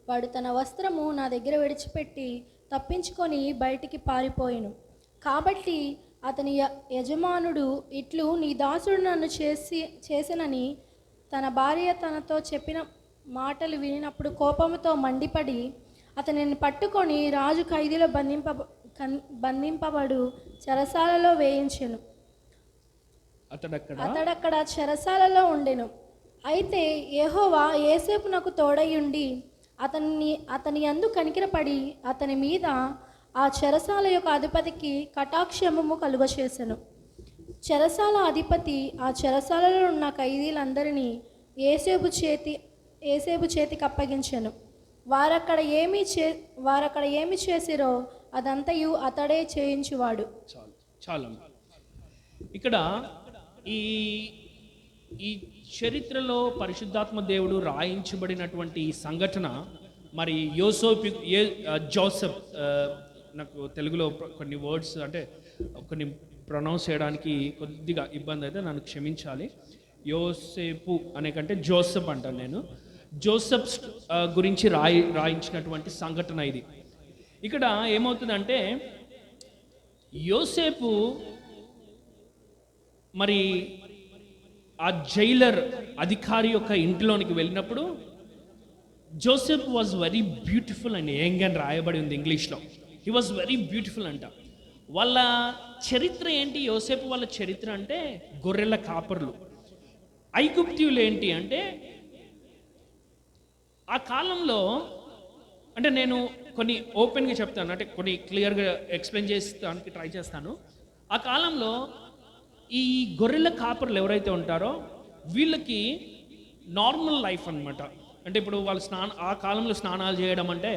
వాడు తన వస్త్రము నా దగ్గర విడిచిపెట్టి తప్పించుకొని బయటికి పారిపోయాను. కాబట్టి అతని యజమానుడు ఇట్లు, నీ దాసుడు నన్ను చేసినని తన భార్య తనతో చెప్పిన మాటలు వినినప్పుడు కోపంతో మండిపడి అతనిని పట్టుకొని రాజు ఖైదీలో బంధింపబడు చెరసాలలో వేయించెను. అతడక్కడ చెరసాలలో ఉండెను. అయితే యెహోవా యోసేపునకు తోడయుండి అతని యందు కనికరపడి అతని మీద ఆ చెరసాల యొక్క అధిపతికి కటాక్షము కలుగచేసెను. చెరసాల అధిపతి ఆ చెరసాలలో ఉన్న ఖైదీలందరినీ యోసేపు చేతికి అప్పగించెను. వారక్కడ ఏమి చేసిరో అదంతయు అతడే చేయించువాడు. చాలా ఇక్కడ ఈ చరిత్రలో పరిశుద్ధాత్మ దేవుడు రాయించబడినటువంటి ఈ సంఘటన మరి జోసెఫ్, నాకు తెలుగులో కొన్ని వర్డ్స్ అంటే కొన్ని ప్రొనౌన్స్ చేయడానికి కొద్దిగా ఇబ్బంది అయితే నన్ను క్షమించాలి. యోసేపు అనే కంటే జోసెఫ్ అంటాను నేను. జోసెఫ్ గురించి రాయించినటువంటి సంఘటన ఇది. ఇక్కడ ఏమవుతుందంటే యోసేపు మరి ఆ జైలర్ అధికారి యొక్క ఇంటిలోనికి వెళ్ళినప్పుడు Joseph was very beautiful and young అని రాయబడి ఉంది ఇంగ్లీష్లో. హీ వాజ్ వెరీ బ్యూటిఫుల్ అంట. వాళ్ళ చరిత్ర ఏంటి? యోసేపు వాళ్ళ చరిత్ర అంటే గొర్రెల కాపర్లు. ఐగుప్తీయులు ఏంటి అంటే ఆ కాలంలో, అంటే నేను కొన్ని ఓపెన్గా చెప్తాను, అంటే కొన్ని క్లియర్గా ఎక్స్ప్లెయిన్ చేస్తానికి ట్రై చేస్తాను. ఆ కాలంలో ఈ గొర్రెల కాపర్లు ఎవరైతే ఉంటారో వీళ్ళకి నార్మల్ లైఫ్ అన్నమాట. అంటే ఇప్పుడు వాళ్ళు ఆ కాలంలో స్నానాలు చేయడం అంటే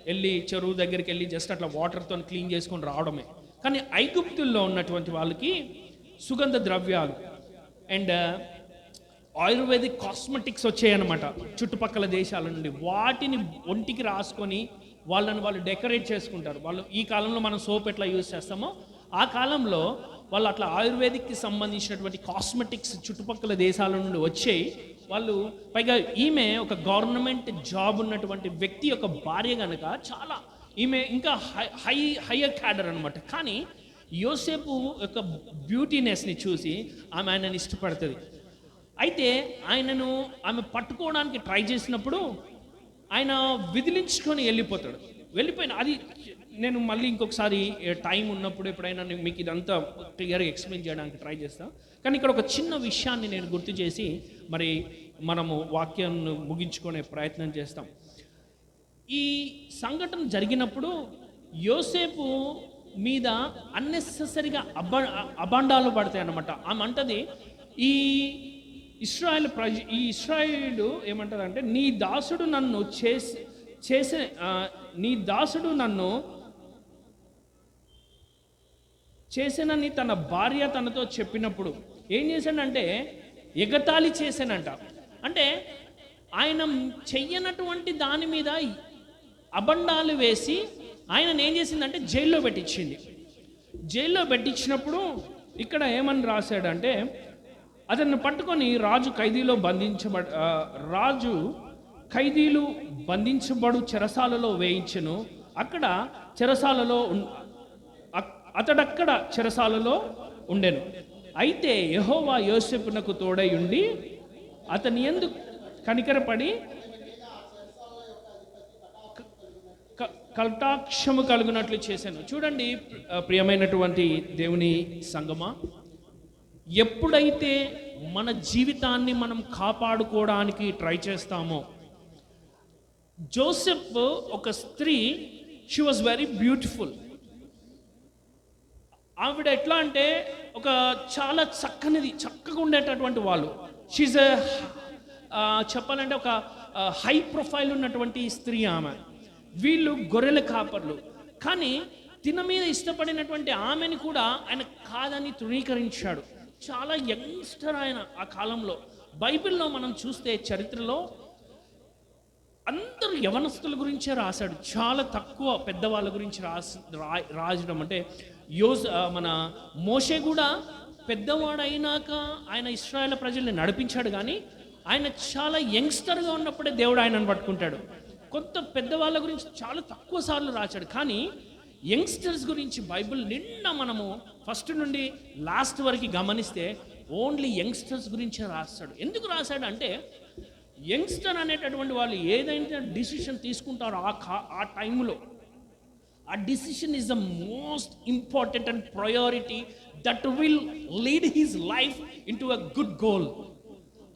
వెళ్ళి చెరువు దగ్గరికి వెళ్ళి జస్ట్ అట్లా వాటర్తో క్లీన్ చేసుకొని రావడమే. కానీ ఐగుప్తుల్లో ఉన్నటువంటి వాళ్ళకి సుగంధ ద్రవ్యాలు అండ్ ఆయుర్వేదిక్ కాస్మెటిక్స్ వచ్చాయన్నమాట చుట్టుపక్కల దేశాల నుండి. వాటిని ఒంటికి రాసుకొని వాళ్ళు డెకరేట్ చేసుకుంటారు. వాళ్ళు ఈ కాలంలో మనం సోప్ ఎట్లా యూజ్ చేస్తామో ఆ కాలంలో వాళ్ళు అట్లా ఆయుర్వేదిక్కి సంబంధించినటువంటి కాస్మెటిక్స్ చుట్టుపక్కల దేశాల నుండి వచ్చాయి. వాళ్ళు పైగా ఈమె ఒక గవర్నమెంట్ జాబ్ ఉన్నటువంటి వ్యక్తి యొక్క భార్య కనుక చాలా ఈమె ఇంకా హైయర్ క్యాడర్ అనమాట. కానీ యోసేపు యొక్క బ్యూటీనెస్ని చూసి ఆమె ఆయనని ఇష్టపడుతుంది. అయితే ఆమె పట్టుకోవడానికి ట్రై చేసినప్పుడు ఆయన విదిలించుకొని వెళ్ళిపోయిన అది నేను మళ్ళీ ఇంకొకసారి టైం ఉన్నప్పుడు ఎప్పుడైనా మీకు ఇదంతా క్లియర్గా ఎక్స్ప్లెయిన్ చేయడానికి ట్రై చేస్తాను. కానీ ఇక్కడ ఒక చిన్న విషయాన్ని నేను గుర్తు చేసి మరి మనము వాక్యాన్ని ముగించుకునే ప్రయత్నం చేస్తాం. ఈ సంఘటన జరిగినప్పుడు యోసేపు మీద అన్నెసెసరీగా అబాండాలు పడతాయి అన్నమాట. ఆమె అంటది, ఈ ఇశ్రాయేలు ఏమంటదంటే, నీ దాసుడు నన్ను చేశానని తన భార్య తనతో చెప్పినప్పుడు ఏం చేశాడంటే ఎగతాళి చేశానంట. అంటే ఆయన చెయ్యనటువంటి దాని మీద అబండాలు వేసి ఆయనను ఏం చేసిందంటే జైల్లో పెట్టించింది. జైల్లో పెట్టించినప్పుడు ఇక్కడ ఏమని రాశాడంటే అతన్ని పట్టుకొని రాజు ఖైదీలు బంధించబడు చెరసాలలో వేయించెను. అక్కడ చెరసాలలో అతడక్కడ చెరసాలలో ఉండెను. అయితే యెహోవా యోసేపునకు తోడై ఉండి అతని యందు కనికరపడి కటాక్షము కలుగునట్లు చేశాను. చూడండి ప్రియమైనటువంటి దేవుని సంగమా, ఎప్పుడైతే మన జీవితాన్ని మనం కాపాడుకోవడానికి ట్రై చేస్తామో, జోసెఫ్ ఒక స్త్రీ, షీ వాజ్ వెరీ బ్యూటిఫుల్. ఆవిడ ఎట్లా అంటే ఒక చాలా చక్కగా ఉండేటటువంటి వాళ్ళు. షీజ్ చెప్పాలంటే ఒక హై ప్రొఫైల్ ఉన్నటువంటి స్త్రీ ఆమె. వీళ్ళు గొర్రెల కాపర్లు. కానీ తిన మీద ఇష్టపడినటువంటి ఆమెని కూడా ఆయన కాదని తృణీకరించాడు. చాలా యంగ్స్టర్ ఆయన ఆ కాలంలో. బైబిల్లో మనం చూస్తే చరిత్రలో అందరూ యవనస్తుల గురించే రాశాడు. చాలా తక్కువ పెద్దవాళ్ళ గురించి రాయడం. అంటే మన మోషే కూడా పెద్దవాడైనాక ఆయన ఇశ్రాయేల్ ప్రజల్ని నడిపించాడు, కానీ ఆయన చాలా యంగ్స్టర్గా ఉన్నప్పుడే దేవుడు ఆయనను పట్టుకుంటాడు. కొంత పెద్దవాళ్ళ గురించి చాలా తక్కువ సార్లు రాశాడు, కానీ యంగ్స్టర్స్ గురించి బైబిల్ నిండా మనము ఫస్ట్ నుండి లాస్ట్ వరకు గమనిస్తే ఓన్లీ యంగ్స్టర్స్ గురించే రాస్తాడు. ఎందుకు రాశాడు అంటే యంగ్స్టర్ అనేటటువంటి వాళ్ళు ఏదైనా డిసిషన్ తీసుకుంటారో ఆ టైంలో ఆ decision is the most important and priority that will lead his life into a good goal.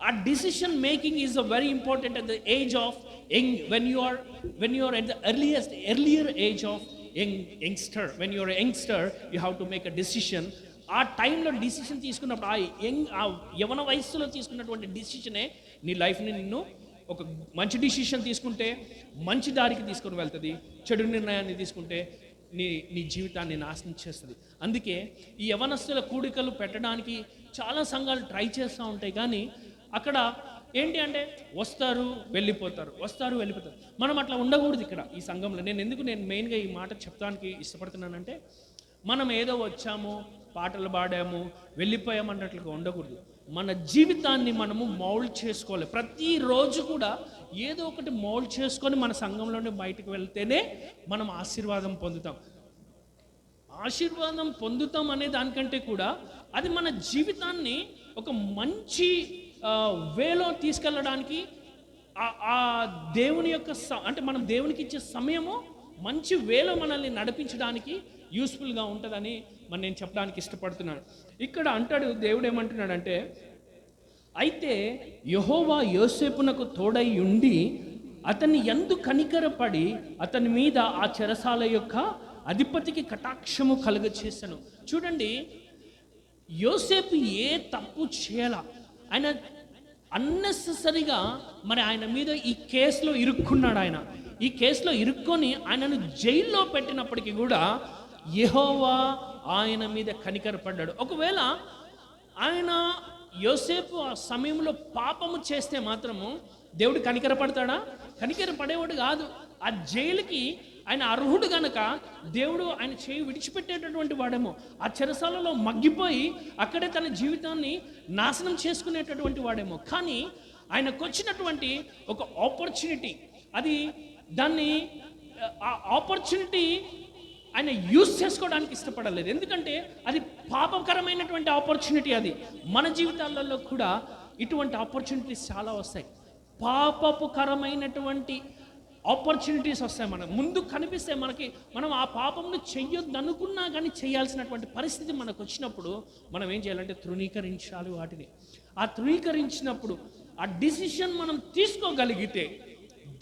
ఆ decision making is a very important at the age of young, when you are at the earlier age of youngster. When you are a youngster, you have to make a decision. ఆ టైంలో డిసిషన్ తీసుకున్నప్పుడు ఆ యవన వయస్సులో తీసుకున్నటువంటి డిసిషనే నీ లైఫ్ని నిన్ను ఒక మంచి డిసిషన్ తీసుకుంటే మంచి దారికి తీసుకొని వెళ్తుంది, చెడు నిర్ణయాన్ని తీసుకుంటే నీ జీవితాన్ని నాశనం చేస్తుంది. అందుకే ఈ యవనస్తుల కూడికలు పెట్టడానికి చాలా సంఘాలు ట్రై చేస్తూ ఉంటాయి, కానీ అక్కడ ఏంటి అంటే వస్తారు వెళ్ళిపోతారు. మనం అట్లా ఉండకూడదు ఇక్కడ ఈ సంఘంలో. నేను మెయిన్గా ఈ మాట చెప్పడానికి ఇష్టపడుతున్నానంటే మనం ఏదో వచ్చాము, పాటలు పాడాము, వెళ్ళిపోయామన్నట్లుగా ఉండకూడదు. మన జీవితాన్ని మనము మౌల్డ్ చేసుకోవాలి. ప్రతిరోజు కూడా ఏదో ఒకటి మౌల్డ్ చేసుకొని మన సంఘంలోనే బయటకు వెళ్తేనే మనం ఆశీర్వాదం పొందుతాం అనే దానికంటే కూడా అది మన జీవితాన్ని ఒక మంచి వేలో తీసుకెళ్ళడానికి ఆ దేవుని యొక్క అంటే మనం దేవునికి ఇచ్చే సమయము మంచి వేలో మనల్ని నడిపించడానికి యూస్ఫుల్గా ఉంటుందని నేను చెప్పడానికి ఇష్టపడుతున్నాను. ఇక్కడ అంటాడు, దేవుడు ఏమంటున్నాడంటే, అయితే యెహోవా యోసేపునకు తోడై ఉండి అతన్ని యందు కనికరపడి అతని మీద ఆ చెరసాల యొక్క అధిపతికి కటాక్షము కలుగచేశాను. చూడండి, యోసేపు ఏ తప్పు చేయాల, ఆయన అన్నెసెసరీగా ఆయన మీద ఈ కేసులో ఇరుక్కున్నాడు. ఈ కేసులో ఇరుక్కొని ఆయనను జైల్లో పెట్టినప్పటికీ కూడా యెహోవా ఆయన మీద కనికరపడ్డాడు. ఒకవేళ ఆయన యోసేపు ఆ సమయంలో పాపము చేస్తే మాత్రము దేవుడు కనికరపడతాడా? కనికరపడేవాడు కాదు. ఆ జైలుకి ఆయన అర్హుడు గనక దేవుడు ఆయన చేయి విడిచిపెట్టేటటువంటి వాడేమో. ఆ చెరసాలలో మగ్గిపోయి అక్కడే తన జీవితాన్ని నాశనం చేసుకునేటటువంటి వాడేమో. కానీ ఆయనకు వచ్చినటువంటి ఒక ఆపర్చునిటీ, ఆ ఆపర్చునిటీ ఆయన యూజ్ చేసుకోవడానికి ఇష్టపడలేదు. ఎందుకంటే అది పాపకరమైనటువంటి ఆపర్చునిటీ. అది మన జీవితాలలో కూడా ఇటువంటి ఆపర్చునిటీస్ చాలా వస్తాయి. పాపకరమైనటువంటి ఆపర్చునిటీస్ వస్తాయి. మన ముందు కనిపిస్తే మనం ఆ పాపంను చెయ్యొద్దు అనుకున్నా కానీ చేయాల్సినటువంటి పరిస్థితి మనకు వచ్చినప్పుడు మనం ఏం చేయాలంటే తృణీకరించాలి వాటిని. ఆ తృణీకరించినప్పుడు ఆ డిసిషన్ మనం తీసుకోగలిగితే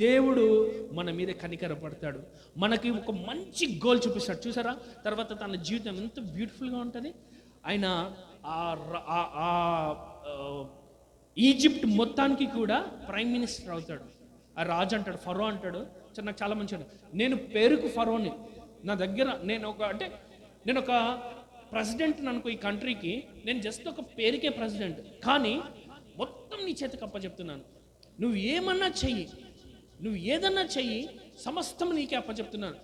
దేవుడు మన మీద కనికరపడతాడు, మనకి ఒక మంచి గోల్ చూపిస్తాడు. చూసారా, తర్వాత తన జీవితం ఎంత బ్యూటిఫుల్గా ఉంటుంది. ఆయన ఈజిప్ట్ మొత్తానికి కూడా ప్రైమ్ మినిస్టర్ అవుతాడు. ఆ రాజు అంటాడు, ఫరో అంటాడు, నాకు చాలా మంచిగా, నేను పేరుకు ఫరోని, నా దగ్గర నేను ఒక ప్రెసిడెంట్ అనుకో ఈ కంట్రీకి, నేను జస్ట్ ఒక పేరుకే ప్రెసిడెంట్, కానీ మొత్తం నీ చేతికి అప్పచెప్తున్నాను. నువ్వు ఏమన్నా చెయ్యి, నువ్వు ఏదన్నా చెయ్యి, సమస్తం నీకే అప్పచెప్తున్నాను.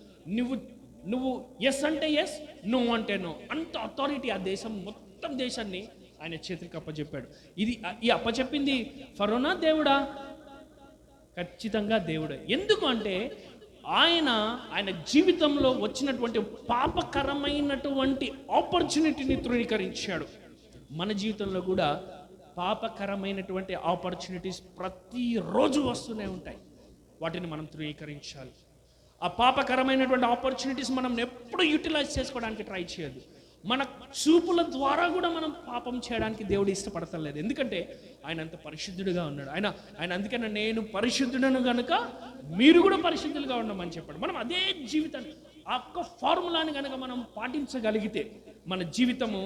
నువ్వు ఎస్ అంటే ఎస్, నో అంటే నో, అంత అథారిటీ ఆ దేశం మొత్తం దేశాన్ని ఆయన చేతికి అప్పచెప్పాడు. ఈ అప్పచెప్పింది ఫరోనా దేవుడా? ఖచ్చితంగా దేవుడే. ఎందుకు అంటే ఆయన జీవితంలో వచ్చినటువంటి పాపకరమైనటువంటి ఆపర్చునిటీని తృణీకరించాడు. మన జీవితంలో కూడా పాపకరమైనటువంటి ఆపర్చునిటీస్ ప్రతిరోజు వస్తూనే ఉంటాయి. వాటిని మనం తృణీకరించాలి. ఆ పాపకరమైనటువంటి ఆపర్చునిటీస్ మనం ఎప్పుడు యూటిలైజ్ చేసుకోవడానికి ట్రై చేయొద్దు. మన చూపుల ద్వారా కూడా మనం పాపం చేయడానికి దేవుడు ఇష్టపడతలేదు. ఎందుకంటే ఆయన అంత పరిశుద్ధుడిగా ఉన్నాడు. ఆయన అందుకనే నేను పరిశుద్ధుడను కనుక మీరు కూడా పరిశుద్ధులుగా ఉండమని చెప్పాడు. మనం అదే జీవితాన్ని, ఆ ఒక్క ఫార్ములాని కనుక మనం పాటించగలిగితే మన జీవితము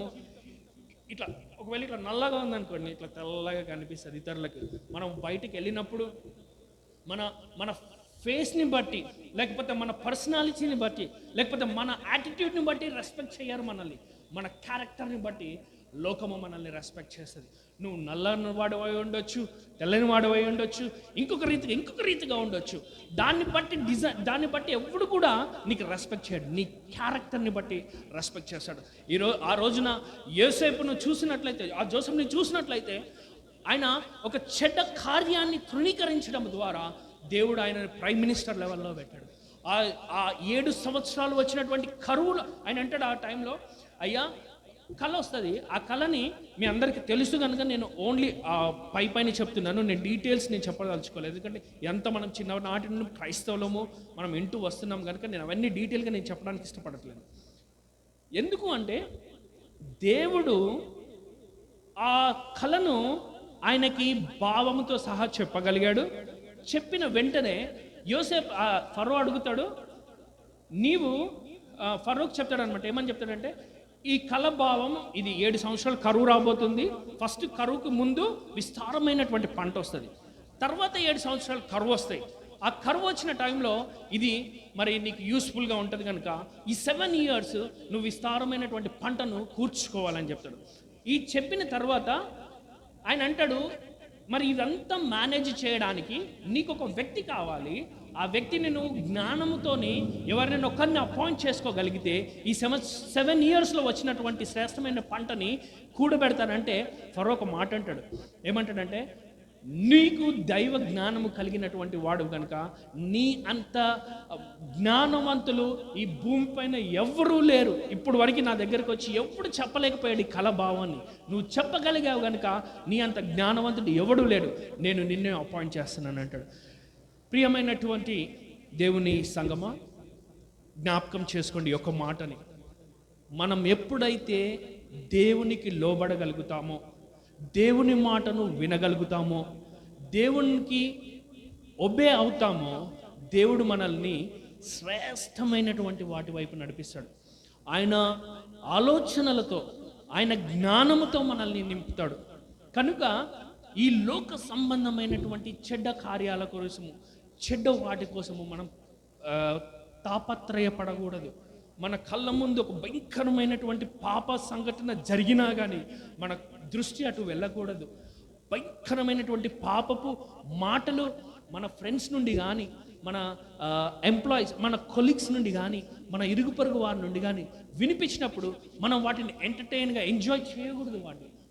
ఇట్లా, ఒకవేళ ఇట్లా నల్లగా ఉందనుకోండి, ఇట్లా తెల్లగా కనిపిస్తుంది ఇతరులకు. మనం బయటికి వెళ్ళినప్పుడు మన ఫేస్ని బట్టి, లేకపోతే మన పర్సనాలిటీని బట్టి, లేకపోతే మన యాటిట్యూడ్ని బట్టి రెస్పెక్ట్ చేయరు మనల్ని. మన క్యారెక్టర్ని బట్టి లోకము మనల్ని రెస్పెక్ట్ చేస్తుంది. నువ్వు నల్లని వాడవై ఉండొచ్చు, తెల్లని వాడవై ఉండొచ్చు, ఇంకొక రీతిగా ఉండొచ్చు. దాన్ని బట్టి ఎవడు కూడా నీకు రెస్పెక్ట్ చేయడు. నీ క్యారెక్టర్ని బట్టి రెస్పెక్ట్ చేస్తాడు. ఆ రోజున యోసేపును చూసినట్లయితే, ఆ జోసెఫ్ని చూసినట్లయితే, ఆయన ఒక చెడ్డ కార్యాన్ని తృణీకరించడం ద్వారా దేవుడు ఆయన ప్రైమ్ మినిస్టర్ లెవెల్లో పెట్టాడు. ఆ 7 సంవత్సరాలు వచ్చినటువంటి కరువులో ఆయన అంటాడు ఆ టైంలో, అయ్యా కళ వస్తుంది, ఆ కళని మీ అందరికీ తెలుసు కనుక నేను ఓన్లీ పైన చెప్తున్నాను, నేను డీటెయిల్స్ నేను చెప్పదలుచుకోలేదు. ఎందుకంటే ఎంత మనం చిన్ననాటి నుండి క్రైస్తవులము మనం వింటూ వస్తున్నాం కనుక నేను అవన్నీ డీటెయిల్గా నేను చెప్పడానికి ఇష్టపడట్లేదు. ఎందుకు అంటే దేవుడు ఆ కళను ఆయనకి భావంతో సహా చెప్పగలిగాడు. చెప్పిన వెంటనే యోసేపు ఫరో అడుగుతాడు, నీవు ఫరోకి చెప్తాడు అనమాట. ఏమని చెప్తాడంటే, ఈ కళ భావం ఇది 7 సంవత్సరాలు కరువు రాబోతుంది. ఫస్ట్ కరువుకు ముందు విస్తారమైనటువంటి పంట వస్తుంది, తర్వాత 7 సంవత్సరాలు కరువు వస్తాయి. ఆ కరువు వచ్చిన టైంలో ఇది మరి నీకు యూస్ఫుల్గా ఉంటుంది కనుక ఈ 7 years నువ్వు విస్తారమైనటువంటి పంటను కూర్చుకోవాలని చెప్తాడు. ఈ చెప్పిన తర్వాత ఆయన అంటాడు, మరి ఇదంతా మేనేజ్ చేయడానికి నీకు ఒక వ్యక్తి కావాలి. ఆ వ్యక్తిని నువ్వు జ్ఞానంతోని ఎవరినైనా ఒకరిని అపాయింట్ చేసుకోగలిగితే ఈ 7 yearsలో వచ్చినటువంటి శ్రేష్టమైన పంటని కూడబెడతానంటే ఫరో ఒక మాట అంటాడు. ఏమంటాడంటే, నీకు దైవ జ్ఞానము కలిగినటువంటి వాడు కనుక నీ అంత జ్ఞానవంతులు ఈ భూమి పైన ఎవరూ లేరు. ఇప్పుడు వరకు నా దగ్గరకు వచ్చి ఎప్పుడు చెప్పలేకపోయాడు ఈ కళాభావాన్ని. నువ్వు చెప్పగలిగావు కనుక నీ అంత జ్ఞానవంతుడు ఎవడూ లేడు, నేను నిన్నే అపాయింట్ చేస్తున్నాను అంటాడు. ప్రియమైనటువంటి దేవుని సంగమా, జ్ఞాపకం చేసుకోండి ఒక మాటని. మనం ఎప్పుడైతే దేవునికి లోబడగలుగుతామో, దేవుని మాటను వినగలుగుతామో, దేవునికి ఒబే అవుతామో, దేవుడు మనల్ని శ్రేష్టమైనటువంటి వాటి వైపు నడిపిస్తాడు. ఆయన ఆలోచనలతో, ఆయన జ్ఞానముతో మనల్ని నింపుతాడు. కనుక ఈ లోక సంబంధమైనటువంటి చెడ్డ కార్యాల కోసము, చెడ్డ వాటి కోసము మనం తాపత్రయపడకూడదు. మన కళ్ళ ముందు ఒక భయంకరమైనటువంటి పాప సంఘటన జరిగినా కానీ మన దృష్టి అటు వెళ్ళకూడదు. భయంకరమైనటువంటి పాపపు మాటలు మన ఫ్రెండ్స్ నుండి కానీ, మన ఎంప్లాయీస్, మన కొలీగ్స్ నుండి కానీ, మన ఇరుగు పొరుగు వారి నుండి కానీ వినిపించినప్పుడు మనం వాటిని ఎంటర్టైన్గా ఎంజాయ్ చేయకూడదు.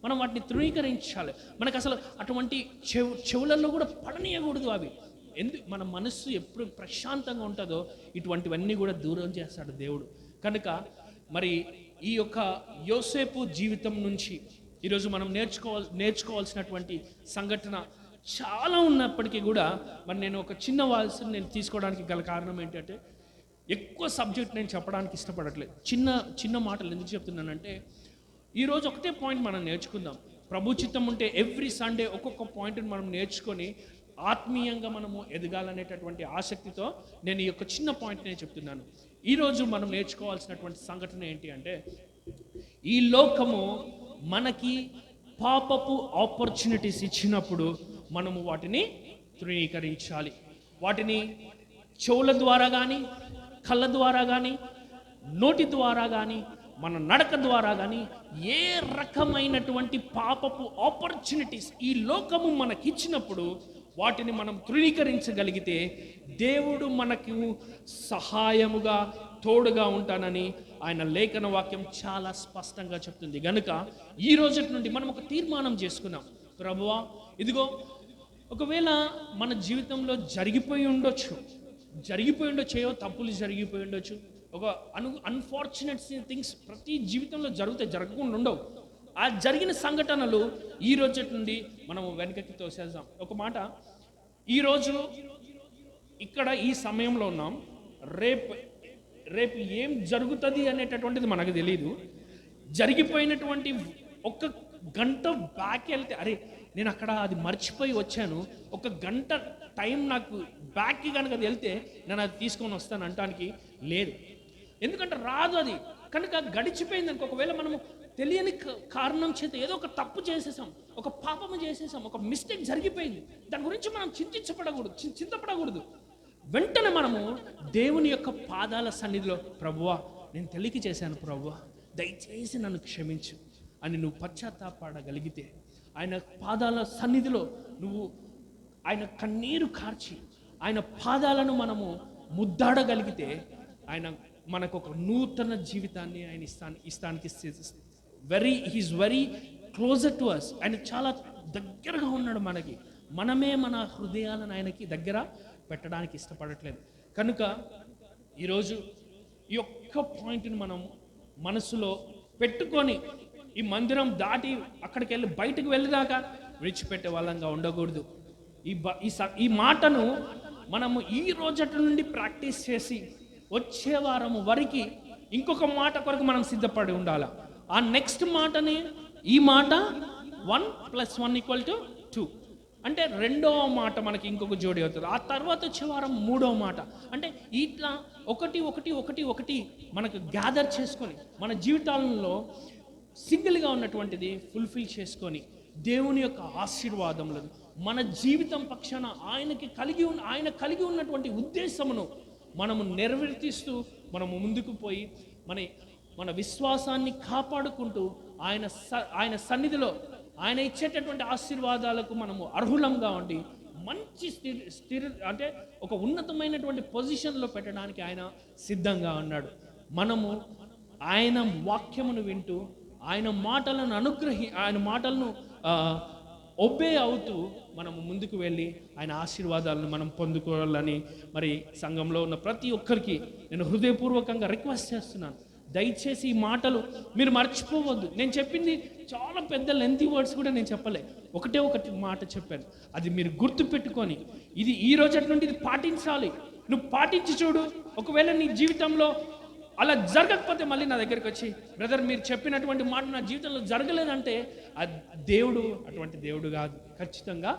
మనం వాటిని తృణీకరించాలి. మనకు అసలు అటువంటి చెవులలో కూడా పడనీయకూడదు అవి. మన మనస్సు ఎప్పుడు ప్రశాంతంగా ఉంటుందో ఇటువంటివన్నీ కూడా దూరం చేస్తాడు దేవుడు. కనుక మరి ఈ యొక్క యోసేపు జీవితం నుంచి ఈరోజు మనం నేర్చుకోవాల్సినటువంటి సంఘటన చాలా ఉన్నప్పటికీ కూడా మరి నేను ఒక చిన్న వాల్స్ నేను తీసుకోవడానికి గల కారణం ఏంటంటే, ఎక్కువ సబ్జెక్ట్ నేను చెప్పడానికి ఇష్టపడట్లేదు. చిన్న మాటలు ఎందుకు చెప్తున్నానంటే, ఈరోజు ఒకటే పాయింట్ మనం నేర్చుకుందాం. ప్రభు చిత్తం ఉంటే ఎవ్రీ సండే ఒక్కొక్క పాయింట్ని మనం నేర్చుకొని ఆత్మీయంగా మనము ఎదగాలనేటటువంటి ఆసక్తితో నేను ఈ యొక్క చిన్న పాయింట్ నేను చెప్తున్నాను. ఈరోజు మనం నేర్చుకోవాల్సినటువంటి సంఘటన ఏంటి అంటే, ఈ లోకము మనకి పాపపు ఆపర్చునిటీస్ ఇచ్చినప్పుడు మనము వాటిని తృణీకరించాలి. వాటిని చెవుల ద్వారా కానీ, కళ్ళ ద్వారా కానీ, నోటి ద్వారా కానీ మన నడక ద్వారా కానీ ఏ రకమైనటువంటి పాపపు ఆపర్చునిటీస్ ఈ లోకము మనకిచ్చినప్పుడు వాటిని మనం తృణీకరించగలిగితే దేవుడు మనకు సహాయముగా తోడుగా ఉంటానని ఆయన లేఖన వాక్యం చాలా స్పష్టంగా చెప్తుంది. గనుక ఈ రోజు నుండి మనం ఒక తీర్మానం చేసుకున్నాం, ప్రభువా ఇదిగో ఒకవేళ మన జీవితంలో జరిగిపోయి ఉండొచ్చు, ఏవో తప్పులు జరిగిపోయి ఉండొచ్చు, ఒక అన్ఫార్చునేట్ థింగ్స్ ప్రతి జీవితంలో జరగకుండా ఉండవు. ఆ జరిగిన సంఘటనలు ఈ రోజు నుండి మనం వెనకకి తోసేద్దాం. ఒక మాట, ఈరోజు ఇక్కడ ఈ సమయంలో ఉన్నాం, రేపు ఏం జరుగుతుంది అనేటటువంటిది మనకు తెలియదు. జరిగిపోయినటువంటి ఒక్క గంట బ్యాక్ వెళ్తే అరే నేను అక్కడ అది మర్చిపోయి వచ్చాను, ఒక గంట టైం నాకు బ్యాక్కి కనుక వెళ్తే నేను అది తీసుకొని వస్తాను అనటానికి లేదు. ఎందుకంటే రాదు అది. కనుక గడిచిపోయింది అనుకో, ఒకవేళ మనము తెలియని కారణం చేత ఏదో ఒక తప్పు చేసేసాం, ఒక పాపము చేసేసాం, ఒక మిస్టేక్ జరిగిపోయింది, దాని గురించి మనం చింతపడకూడదు. వెంటనే మనము దేవుని యొక్క పాదాల సన్నిధిలో, ప్రభువా నేను తెలియక చేశాను ప్రభువా, దయచేసి నన్ను క్షమించు అని నువ్వు పశ్చాత్తాపడగలిగితే, ఆయన పాదాల సన్నిధిలో నువ్వు ఆయన కన్నీరు కార్చి ఆయన పాదాలను మనము ముద్దాడగలిగితే ఆయన మనకు ఒక నూతన జీవితాన్ని ఆయన ఇస్తానికి he's very closer to us. ఆయన చాలా దగ్గరగా ఉన్నాడు మనకి. మనమే మన హృదయాలను ఆయనకి దగ్గర పెట్టడానికి ఇష్టపడట్లేదు. కనుక ఈరోజు ఈ ఒక్క పాయింట్ని మనం మనసులో పెట్టుకొని ఈ మందిరం దాటి అక్కడికి వెళ్ళి బయటకు వెళ్ళేదాకా విడిచిపెట్టే వాళ్ళంగా ఉండకూడదు. ఈ మాటను మనము ఈ రోజటి నుండి ప్రాక్టీస్ చేసి వచ్చే వారము వరకు ఇంకొక మాట కొరకు మనం సిద్ధపడి ఉండాలి. ఆ నెక్స్ట్ మాటని, ఈ మాట 1+1 = 2 అంటే రెండవ మాట మనకి ఇంకొక జోడి అవుతుంది. ఆ తర్వాత వచ్చే వారం మూడవ మాట. అంటే ఇట్లా ఒకటి మనకు గ్యాదర్ చేసుకొని మన జీవితాలలో సింగిల్గా ఉన్నటువంటిది ఫుల్ఫిల్ చేసుకొని దేవుని యొక్క ఆశీర్వాదములను మన జీవితం పక్షాన ఆయన కలిగి ఉన్నటువంటి ఉద్దేశమును మనము నెరవేర్తిస్తూ ముందుకు పోయి మన విశ్వాసాన్ని కాపాడుకుంటూ ఆయన సన్నిధిలో ఆయన ఇచ్చేటటువంటి ఆశీర్వాదాలకు మనము అర్హులంగా ఉండి మంచి అంటే ఒక ఉన్నతమైనటువంటి పొజిషన్లో పెట్టడానికి ఆయన సిద్ధంగా ఉన్నాడు. మనము ఆయన వాక్యమును వింటూ ఆయన మాటలను ఒబే అవుతూ మనము ముందుకు వెళ్ళి ఆయన ఆశీర్వాదాలను మనం పొందుకోవాలని మరి సంఘంలో ఉన్న ప్రతి ఒక్కరికి నేను హృదయపూర్వకంగా రిక్వెస్ట్ చేస్తున్నాను. దయచేసి ఈ మాటలు మీరు మర్చిపోవద్దు. నేను చెప్పింది చాలా పెద్ద లెంతీ వర్డ్స్ కూడా నేను చెప్పలే, ఒకటి మాట చెప్పాను. అది మీరు గుర్తు పెట్టుకొని ఇది ఈ రోజు నుండి ఇది పాటించాలి. నువ్వు పాటించి చూడు. ఒకవేళ నీ జీవితంలో అలా జరగకపోతే మళ్ళీ నా దగ్గరికి వచ్చి, బ్రదర్ మీరు చెప్పినటువంటి మాట నా జీవితంలో జరగలేదంటే ఆ దేవుడు అటువంటి దేవుడు కాదు. ఖచ్చితంగా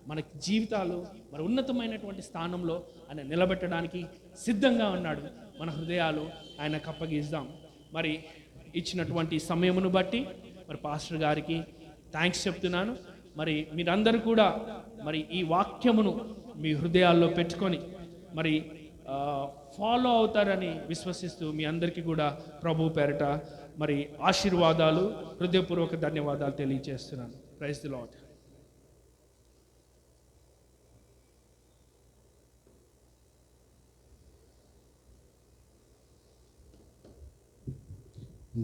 మన జీవితాలు మరి ఉన్నతమైనటువంటి స్థానంలో ఆయన నిలబెట్టడానికి సిద్ధంగా ఉన్నాడు. మన హృదయాలు ఆయనకు అప్పగిద్దాం. మరి ఇచ్చినటువంటి సమయమును బట్టి మరి పాస్టర్ గారికి థ్యాంక్స్ చెప్తున్నాను. మరి మీరందరూ కూడా మరి ఈ వాక్యమును మీ హృదయాల్లో పెట్టుకొని మరి ఫాలో అవుతారని విశ్వసిస్తూ మీ అందరికీ కూడా ప్రభు పేరట మరి ఆశీర్వాదాలు, హృదయపూర్వక ధన్యవాదాలు తెలియజేస్తున్నాను. Praise the Lord.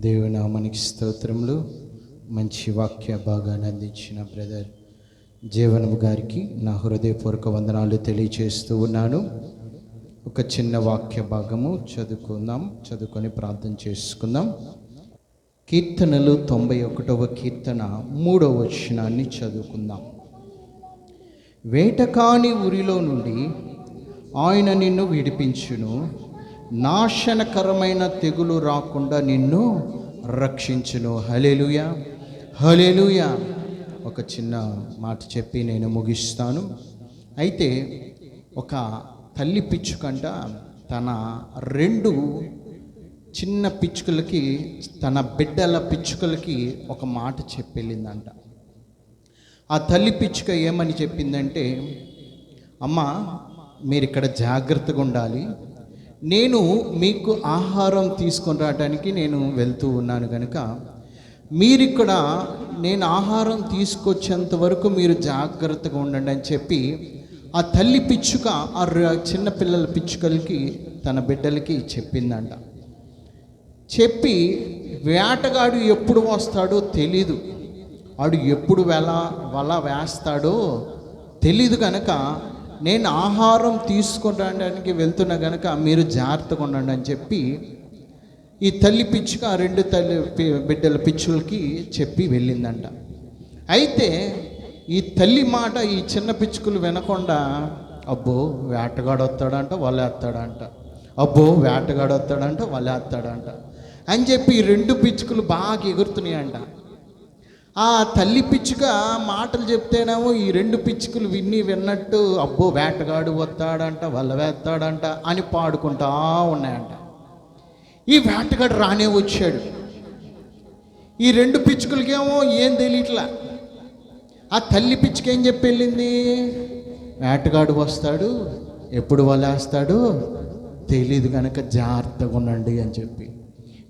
దేవుని నామానికి స్తోత్రములు. మంచి వాక్య భాగాన్ని అందించిన బ్రదర్ జీవనము గారికి నా హృదయపూర్వక వందనాలు తెలియజేస్తూ ఉన్నాను. ఒక చిన్న వాక్య భాగము చదువుకొని ప్రార్థన చేసుకుందాం. కీర్తనలు 91వ కీర్తన 3వ వచనాన్ని చదువుకుందాం. వేటకాని ఊరిలో నుండి ఆయన నిన్ను విడిపించును, నాశనకరమైన తెగులు రాకుండా నిన్ను రక్షించును. హల్లెలూయా, హల్లెలూయా. ఒక చిన్న మాట చెప్పి నేను ముగిస్తాను. అయితే ఒక తల్లి పిచ్చుకంట తన 2 చిన్న పిచ్చుకలకి, తన బిడ్డల పిచ్చుకలకి ఒక మాట చెప్పెళ్ళిందంట. ఆ తల్లి పిచ్చుక ఏమని చెప్పిందంటే, అమ్మ మీరు ఇక్కడ జాగ్రత్తగా ఉండాలి, నేను మీకు ఆహారం తీసుకొని రావడానికి నేను వెళ్తూ ఉన్నాను కనుక మీరిక్కడ నేను ఆహారం తీసుకొచ్చేంత వరకు మీరు జాగ్రత్తగా ఉండండి అని చెప్పి ఆ తల్లి పిచ్చుక ఆ చిన్న పిల్లల పిచ్చుకలకి తన బిడ్డలకి చెప్పిందంట. చెప్పి వేటగాడు ఎప్పుడు వస్తాడో తెలీదు, వాడు ఎప్పుడు వల వేస్తాడో తెలీదు కనుక నేను ఆహారం తీసుకురావడానికి వెళ్తున్నా కనుక మీరు జాగ్రత్తగా ఉండండి అని చెప్పి ఈ తల్లి పిచ్చుక ఆ 2 బిడ్డల పిచ్చులకి చెప్పి వెళ్ళిందంట. అయితే ఈ తల్లి మాట ఈ చిన్న పిచ్చుకలు వినకుండా అబ్బో వేటగాడు వస్తాడంట వలేస్తాడంట, అబ్బో వేటగాడు వస్తాడంట వలేస్తాడంట అని చెప్పి ఈ 2 పిచ్చుకలు బాగా ఎగురుతున్నాయంట. ఆ తల్లి పిచ్చుక మాటలు చెప్తేనేమో ఈ 2 పిచ్చుకలు విన్నట్టు అబ్బో వేటగాడు వస్తాడంట వల వేస్తాడంట అని పాడుకుంటా ఉన్నాయంట. ఈ వేటగాడు రానే వచ్చాడు. ఈ 2 పిచ్చుకలకేమో ఏం తెలియట్లా. ఆ తల్లి పిచ్చుక ఏం చెప్పి వెళ్ళింది, వేటగాడు వస్తాడు ఎప్పుడు వలేస్తాడు తెలీదు కనుక జాగ్రత్తగా ఉండండి అని చెప్పి.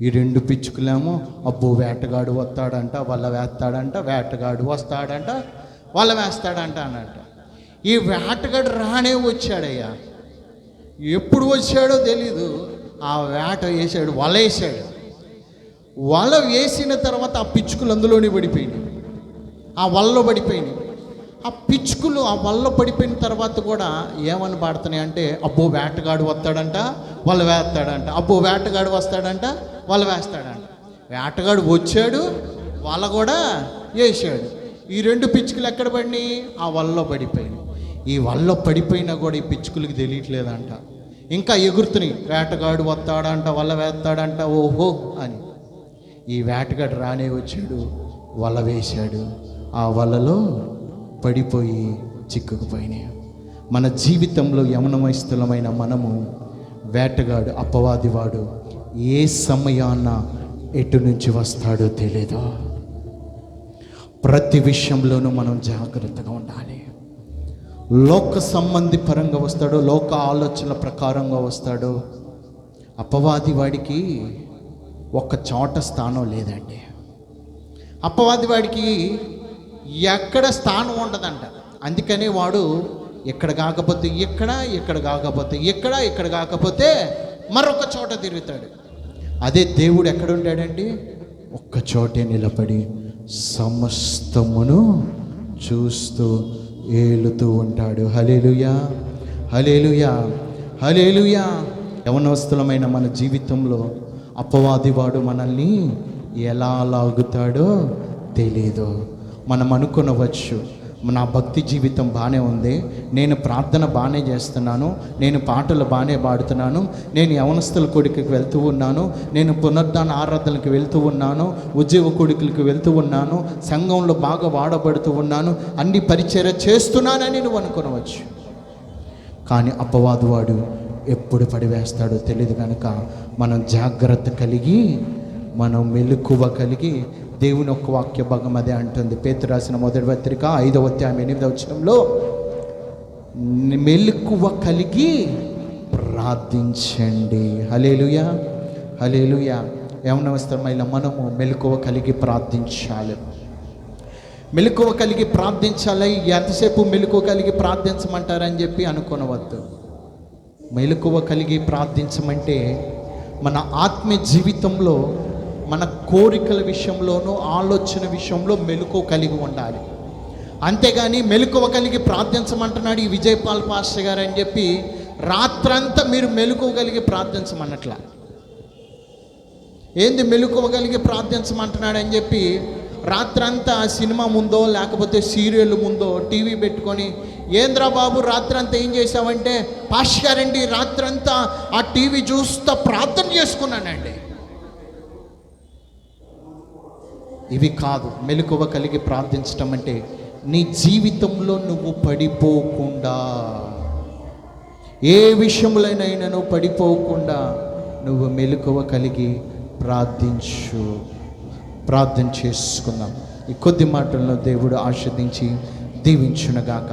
ఈ 2 పిచ్చుకలేమో అబ్బో వేటగాడు వస్తాడంట వల వేస్తాడంట, వేటగాడు వస్తాడంట వల వేస్తాడంట అన్నట్ట. ఈ వేటగాడు రానే వచ్చాడయ్యా. ఎప్పుడు వచ్చాడో తెలీదు. ఆ వేట వేసాడు, వల వేసాడు. వల వేసిన తర్వాత ఆ పిచ్చుకలు అందులోనే పడిపోయినాయి, ఆ వలలో పడిపోయినాయి. ఆ పిచ్చుకలు ఆ వలలో పడిపోయిన తర్వాత కూడా ఏమని పాడుతున్నాయి అంటే అబ్బో వేటగాడు వస్తాడంట వల వేస్తాడంట, అబ్బో వేటగాడు వస్తాడంట వల వేస్తాడంట. వేటగాడు వచ్చాడు, వల కూడా వేసాడు. ఈ 2 పిచ్చుకలు ఎక్కడ పడినాయి, ఆ వలలో పడిపోయినాయి. ఈ వలలో పడిపోయినా కూడా ఈ పిచ్చుకలకి తెలియట్లేదంట, ఇంకా ఎగురుతున్నాయి. వేటగాడు వస్తాడంట వల వేస్తాడంట ఓహో అని. ఈ వేటగాడు రానే వచ్చాడు, వల వేశాడు, ఆ వలలో పడిపోయి చిక్కుకుపోయినాయి. మన జీవితంలో యవనమస్తులమైన మనము వేటగాడు అపవాదివాడు ఏ సమయాన ఎటు నుంచి వస్తాడో తెలీదు. ప్రతి విషయంలోనూ మనం జాగ్రత్తగా ఉండాలి. లోక సంబంధి పరంగా వస్తాడో, లోక ఆలోచనల ప్రకారంగా వస్తాడో. అపవాది వాడికి ఒక్క చోట స్థానం లేదండి. అపవాది వాడికి ఎక్కడ స్థానం ఉండదంట. అందుకనే వాడు ఎక్కడ కాకపోతే ఇక్కడ కాకపోతే ఇక్కడ కాకపోతే మరొక చోట తిరుగుతాడు. అదే దేవుడు ఎక్కడ ఉంటాడండి, ఒక్క చోటే నిలబడి సమస్తమును చూస్తూ ఏలుతూ ఉంటాడు. హల్లెలూయా హల్లెలూయా హల్లెలూయా. యవనస్తులమైన మన జీవితంలో అపవాదివాడు మనల్ని ఎలా లాగుతాడో తెలీదు. మనం అనుకునవచ్చు, నా భక్తి జీవితం బాగానే ఉంది, నేను ప్రార్థన బాగానే చేస్తున్నాను, నేను పాటలు బాగానే పాడుతున్నాను, నేను యవనస్తుల కొడుకుకి వెళ్తూ ఉన్నాను, నేను పునరుద్ధాన ఆరాధనలకు వెళ్తూ ఉన్నాను, ఉద్యోగ కొడుకులకు వెళ్తూ ఉన్నాను, సంఘంలో బాగా వాడబడుతూ ఉన్నాను, అన్ని పరిచర్య చేస్తున్నానని నువ్వు అనుకునవచ్చు. కానీ అపవాదు వాడు ఎప్పుడు పడివేస్తాడో తెలియదు కనుక మనం జాగ్రత్త కలిగి, మనం మెలకువ కలిగి, దేవుని ఒక్క వాక్య భాగం అదే అంటుంది. పేతురు రాసిన మొదటి పత్రిక 5వ అధ్యాయం 8వ వచనంలో మెలకువ కలిగి ప్రార్థించండి. హల్లెలూయా హల్లెలూయా. యవనస్తులమైన మనము మెలకువ కలిగి ప్రార్థించాలి. మెలకువ కలిగి ప్రార్థించాలి. ఎంతసేపు మెలకువ కలిగి ప్రార్థించమంటారని చెప్పి అనుకోనవద్దు. మెలకువ కలిగి ప్రార్థించమంటే మన ఆత్మీయ జీవితంలో మన కోరికల విషయంలోనూ ఆలోచన విషయంలో మెలకువ కలిగి ఉండాలి. అంతేగాని మెలకువ కలిగి ప్రార్థించమంటున్నాడు ఈ విజయపాల్ పాస్టర్ గారు అని చెప్పి రాత్రంతా మీరు మెలకువ కలిగి ప్రార్థించమన్నట్లా. ఏంది మెలకువ కలిగి ప్రార్థించమంటున్నాడు అని చెప్పి రాత్రంతా సినిమా ముందో లేకపోతే సీరియల్ ముందో టీవీ పెట్టుకొని ఏంద్రా బాబు రాత్రంతా ఏం చేసావంటే పాస్టర్ గారండి రాత్రంతా ఆ టీవీ చూస్తా ప్రార్థన చేసుకున్నానండి. ఇవి కాదు మెలకువ కలిగి ప్రార్థించటం అంటే. నీ జీవితంలో నువ్వు పడిపోకుండా, ఏ విషయంలోనైనా నువ్వు పడిపోకుండా నువ్వు మెలకువ కలిగి ప్రార్థించు. ప్రార్థన చేసుకుందాం. ఈ కొద్ది మాటల్లో దేవుడు ఆశీర్వదించి దీవించునుగాక.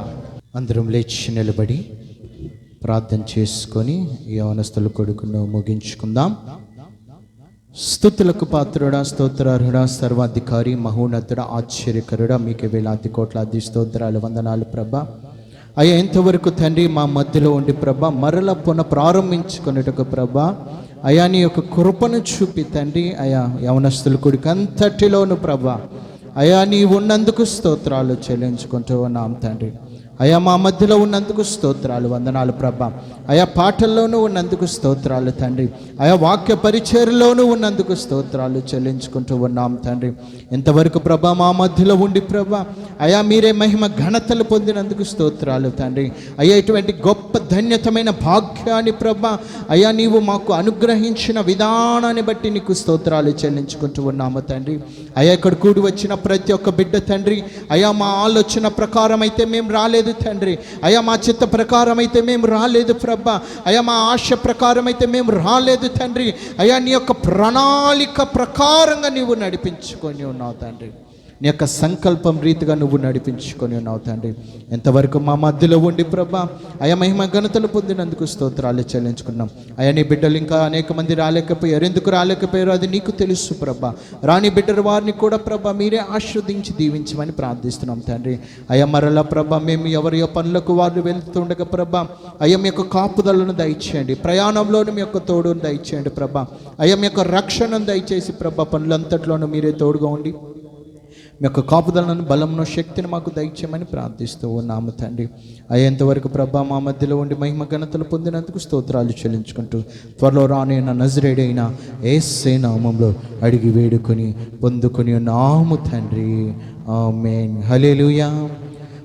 అందరం లేచి నిలబడి ప్రార్థన చేసుకొని యవనస్తుల కొడుకును ముగించుకుందాం. స్తుతులకు పాత్రుడా, స్తోత్రార్హుడా, సర్వాధికారి, మహోన్నతుడా, ఆశ్చర్యకరుడా, మీకు వేలాది కోట్లాది స్తోత్రాలు, వందనాలు ప్రభా. అయ్యా, ఎంతవరకు తండ్రి మా మధ్యలో ఉండి ప్రభా మరల ప్రారంభించుకునేటకు ప్రభా అయా నీ యొక్క కృపను చూపి తండ్రి అయా యవనస్తుల కొడుకు అంతటిలోను ప్రభా అయా నీ ఉన్నందుకు స్తోత్రాలు చెల్లించుకుంటూ ఉన్నాం తండ్రి. అయా మా మధ్యలో ఉన్నందుకు స్తోత్రాలు, వందనాలు ప్రభా. అయా పాటల్లోనూ ఉన్నందుకు స్తోత్రాలు తండ్రి. అయా వాక్య పరిచర్యలోనూ ఉన్నందుకు స్తోత్రాలు చెల్లించుకుంటూ ఉన్నాం తండ్రి. ఎంతవరకు ప్రభా మా మధ్యలో ఉండి ప్రభా అయా మీరే మహిమ ఘనతలు పొందినందుకు స్తోత్రాలు తండ్రి. అయ్యా ఇటువంటి గొప్ప ధన్యతమైన భాగ్యాన్ని ప్రభా అయా నీవు మాకు అనుగ్రహించిన విధానాన్ని బట్టి నీకు స్తోత్రాలు చెల్లించుకుంటూ ఉన్నాము తండ్రి. అయా ఇక్కడ కూడి వచ్చిన ప్రతి ఒక్క బిడ్డ తండ్రి అయా మా ఆలోచన ప్రకారం అయితే మేము రాలేదు తండ్రి. అయా మా చిత్త ప్రకారం అయితే మేము రాలేదు ప్రభా. అయా మా ఆశ ప్రకారం అయితే మేము రాలేదు తండ్రి. అయా నీ యొక్క ప్రణాళిక ప్రకారంగా నీవు నడిపించుకొని ఉన్నావు తండ్రి. నీ యొక్క సంకల్పం రీతిగా నువ్వు నడిపించుకొని ఉన్నావు తండ్రి. ఎంతవరకు మా మధ్యలో ఉండి ప్రభా అయా మహిమ ఘనతలు పొందినందుకు స్తోత్రాలు చెల్లించుకున్నాం. అయా నీ బిడ్డలు ఇంకా అనేక మంది రాలేకపోయారు. ఎందుకు రాలేకపోయారు అది నీకు తెలుసు ప్రభా. రాని బిడ్డల వారిని కూడా ప్రభా మీరే ఆస్వాదించి దీవించమని ప్రార్థిస్తున్నాం తండ్రి. అయా మరలా ప్రభా మేము ఎవరి పనులకు వారు వెళ్తుండగా ప్రభా అయ్యా మీ యొక్క కాపుదలను దయచేయండి. ప్రయాణంలోనూ మీ యొక్క తోడును దయచేయండి ప్రభా. అయ్యా మీ యొక్క రక్షణను దయచేసి ప్రభా పనులంతట్లోనూ మీరే తోడుగా ఉండి మీ యొక్క కాపుదలను, బలంను, శక్తిని మాకు దయచేయమని ప్రార్థిస్తూ ఉన్నాము తండ్రి. అయ్యేంతవరకు ప్రభా మా మధ్యలో ఉండి మహిమ ఘనతలు పొందినందుకు స్తోత్రాలు చెల్లించుకుంటూ త్వరలో రానైన నజరేడైన యేసు నామములో అడిగి వేడుకొని పొందుకొని ఉన్నాము తండ్రి. ఆమేన్. హల్లెలూయా.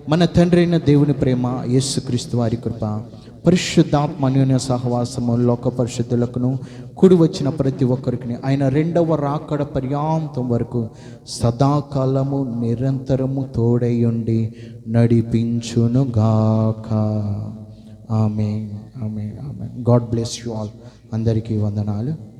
మన తండ్రి అయిన దేవుని ప్రేమ, యేసుక్రీస్తు వారి కృప, పరిశుద్ధాత్మ అన్యోన్య సహవాసము లోక పరిశుద్ధులకును కూడి వచ్చిన ప్రతి ఒక్కరికి ఆయన రెండవ రాకడ పర్యాంతం వరకు సదాకాలము నిరంతరము తోడైయుండి నడిపించునుగాక. Amen. Amen. Amen. God bless you all. అందరికీ వందనాలు.